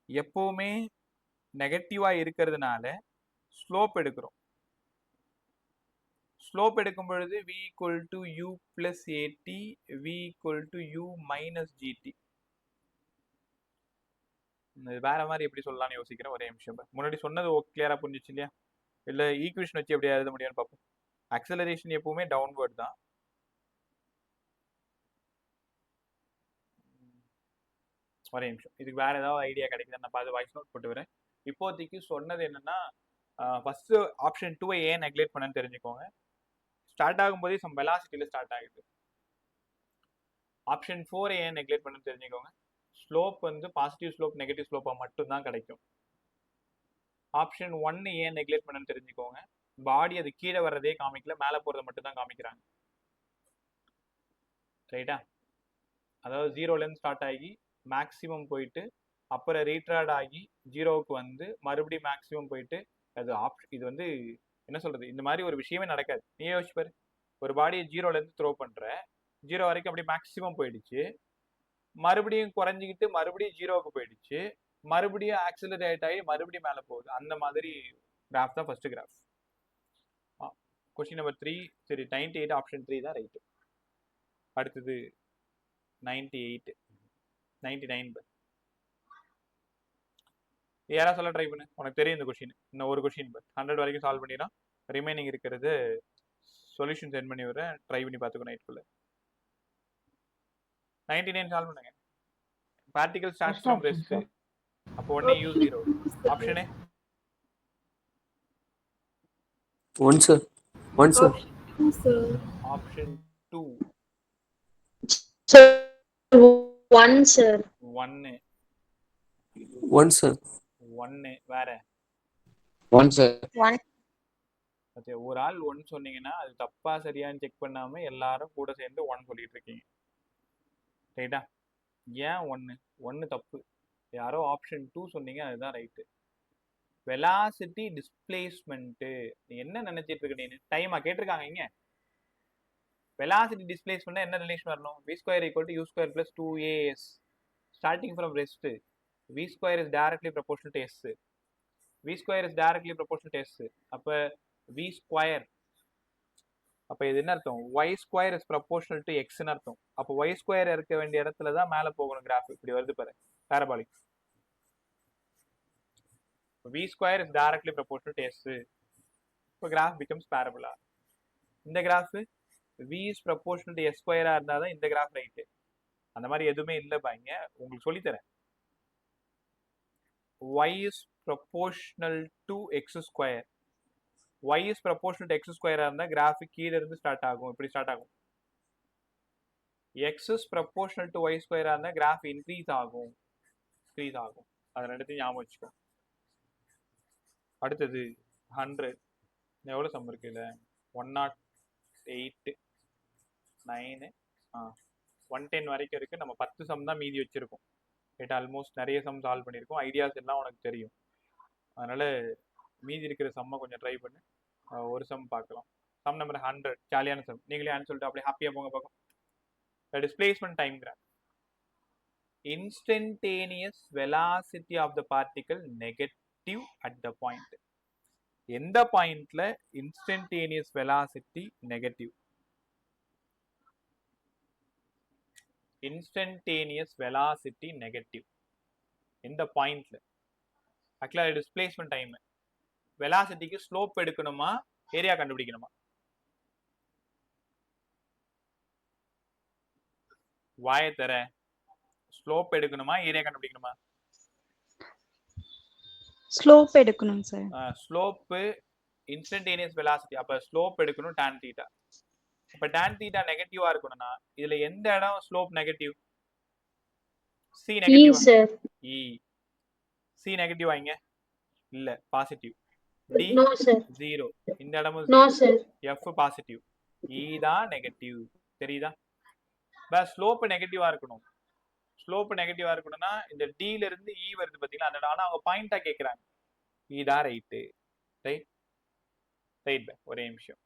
எப்பவுமே நெகட்டிவா இருக்கிறதுனால ஸ்லோப் எடுக்கிறோம். ஸ்லோப் எடுக்கும் பொழுது v equal to u plus at, v equal to u minus gt. வேற மாதிரி எப்படி சொல்லலாம்னு யோசிக்கிறேன். ஒரே நிமிஷம். முன்னாடி சொன்னது கிளியரா புரிஞ்சிச்சு இல்லையா? இல்ல ஈக்குவேஷன் வச்சு எப்படி எழுத முடியும்னு பார்ப்போம். ஆக்சலரேஷன் எப்பவுமே டவுன்வர்ட் தான். ஒரே நிமிஷம். இதுக்கு வேற ஏதாவது ஐடியா கிடைக்குது நான் பார்த்து வாய்ஸ் நோட் போட்டு வரேன். இப்போதைக்கு சொன்னது என்னன்னா, ஃபர்ஸ்ட் ஆப்ஷன் 2 ஏன் நெக்லெக்ட் பண்ணன்னு தெரிஞ்சுக்கோங்க. ஸ்டார்ட் ஆகும்போதே சம் வெலாசிட்டியில ஸ்டார்ட் ஆகுது. ஆப்ஷன் 4 ஏன் நெக்லெக்ட் பண்ணன்னு தெரிஞ்சுக்கோங்க. ஸ்லோப் வந்து பாசிட்டிவ் ஸ்லோப் நெகட்டிவ் ஸ்லோப்பா மட்டும் தான் கிடைக்கும். ஆப்ஷன் 1 ஏன் நெக்லெக்ட் பண்ணன்னு தெரிஞ்சுக்கோங்க. பாடி அது கீழே வர்றதே காமிக்கல, மேலே போறதை மட்டும் தான் காமிக்கிறாங்க. ரைட்டா? அதாவது 0லேருந்து ஸ்டார்ட் ஆகி மேக்ஸிமம் போயிட்டு அப்புறம் ரீட்ராட் ஆகி 0க்கு வந்து மறுபடியும் மேக்ஸிமம் போயிட்டு அது இது வந்து என்ன சொல்றது, இந்த மாதிரி ஒரு விஷயமே நடக்காது. நீ யோசிச்சு பாரு, ஒரு பாடியை 0லேருந்து த்ரோ பண்ற, 0 வரைக்கும் அப்படி மேக்ஸிமம் போயிடுச்சு, மறுபடியும் குறைஞ்சிக்கிட்டு மறுபடியும் 0க்கு போயிடுச்சு, மறுபடியும் ஆக்சிலரேட் ஆகி மறுபடியும் மேலே போகுது. அந்த மாதிரி கிராஃப் தான் ஃபர்ஸ்ட் கிராஃப். கொஸ்டின் நம்பர் 3 சரி 98 ஆப்ஷன் 3 தான் ரைட்டு. அடுத்தது 98 99 யாரா சொல்ல ட்ரை பண்ணு. உனக்கு தெரியும் இந்த கொஸ்டின். இன்னும் ஒரு கொஸ்டின் 100 வரைக்கும் சால்வ் பண்ணிடலாம். ரிமைனிங் இருக்கிறது சொல்யூஷன் சென்ட் பண்ணி விடுறேன், ட்ரை பண்ணி பார்த்துக்கோ நைட்குள்ள. 99 சால்வ் பண்ணுங்க. Particle starts from rest. அப்போ ஒண்ணே u0. Option 1 sir. 1 sir. Option 2 sir 1 sir. 1 1 sir. 1 வேற 1 சார். 1 ஓகே. ஒரு ஆள் 1 சொன்னீங்கன்னா அது தப்பா சரியான்னு செக் பண்ணாம எல்லாரும் கூட சேர்ந்து 1 சொல்லிட்டு இருக்கீங்க. ரைட்டா? ஏன் 1 தப்பு. யாரோ ஆப்ஷன் 2 சொன்னீங்க, அதுதான் ரைட்டு. வெலாசிட்டி டிஸ்பிளேஸ்மெண்ட் நீ என்ன நினைச்சிட்டு இருக்க? நீ டைமா கேட்டிருக்காங்க இங்க. வெலாசிட்டி டிஸ்பிளேஸ்மெண்ட் என்ன ரிலேஷன் வரணும்? v square equal to u square plus 2as starting from rest. v square is directly proportional to s. v square is directly proportional to s. அப்ப v ஸ்கொயர், அப்ப இது என்ன அர்த்தம்? y square is proportional to x ன்னு அர்த்தம். அப்ப y square இருக்க வேண்டிய இடத்துல தான் மேல போகணும். கிராஃப் இப்படி வருது பாரு, பாரபாலிக். v square is directly proportional to s. இப்போ கிராஃப் பிகம்ஸ் பாரபோலா. இந்த graph v is proportional to s ஸ்கொயரா இருந்தா தான் இந்த கிராஃப் ரைட்டு. அந்த மாதிரி எதுவுமே இல்லை பாருங்க, உங்களுக்கு சொல்லித்தரேன். y is proportional to x square. y is proportional to x ஸ்கொயரா இருந்தா கிராஃப் கீழ இருந்து ஸ்டார்ட் ஆகும், இப்படி ஸ்டார்ட் ஆகும். x is proportional to y ஸ்கொயரா இருந்தா கிராஃப் இன்க்ரீஸ் ஆகும். அதை ரெண்டுத்தையும் ஞாபகம் வச்சுக்கோ. அடுத்தது 100. எவ்வளவு சம் இருக்குல்ல? 108. 9 110 வரைக்கும் இருக்கு. நம்ம 10 சம் தான் மீதி வச்சிருக்கோம். ரைட், ஆல்மோஸ்ட் நிறைய சம் சால்வ் பண்ணியிருக்கோம். ஐடியாஸ் எல்லாம் உனக்கு தெரியும். அதனால மீதி இருக்கிற சம்மை கொஞ்சம் ட்ரை பண்ணு. ஒரு சம் பார்க்கலாம். சம் நம்பர் 100, ஜாலியான சம். நீங்களே ஆன்சர் சொல்லிட்டு அப்படியே ஹாப்பியாக போங்க பார்க்கலாம். Displacement time graph. Instantaneous velocity of the particle negative at the point. எந்த பாயிண்ட்ல instantaneous velocity negative? Instantaneous velocity negative எந்த பாயிண்ட்ல? ஆக்சுவலா டிஸ்பிளேஸ்மெண்ட் டைம். வெலாசிட்டிக்கு ஸ்லோப் எடுக்கணுமா, ஏரியா கண்டுபிடிக்கணுமா? வாய தர. ஸ்லோப் எடுக்கணுமா, ஏரியா கண்டுபிடிக்கணுமா? ஸ்லோப் எடுக்கணும் சார். Slope instantaneous velocity. அப்ப ஸ்லோப் எடுக்கணும் tan θ. அப்ப tan θ நெகட்டிவா இருக்கணும்னா இதுல எந்த இடம் slope negative? C E negative. sir. இ. சி நெகட்டிவா இங்க? இல்ல, பாசிட்டிவ். D No sir. 0. இந்த இடமும் No sir. F positive. E தான் நெகட்டிவ். தெரியுதா? பஸ் ஸ்லோப் நெகட்டிவா இருக்கணும். ஸ்லோப் நெகட்டிவா இருக்கணும்னா இந்த டில இருந்து இ வருது பாத்தீங்களா, அந்த ஆனா அவங்க பாயிண்டா கேக்குறாங்க. இதான் ரைட்டு. Right right. ஒரே நிமிஷம்.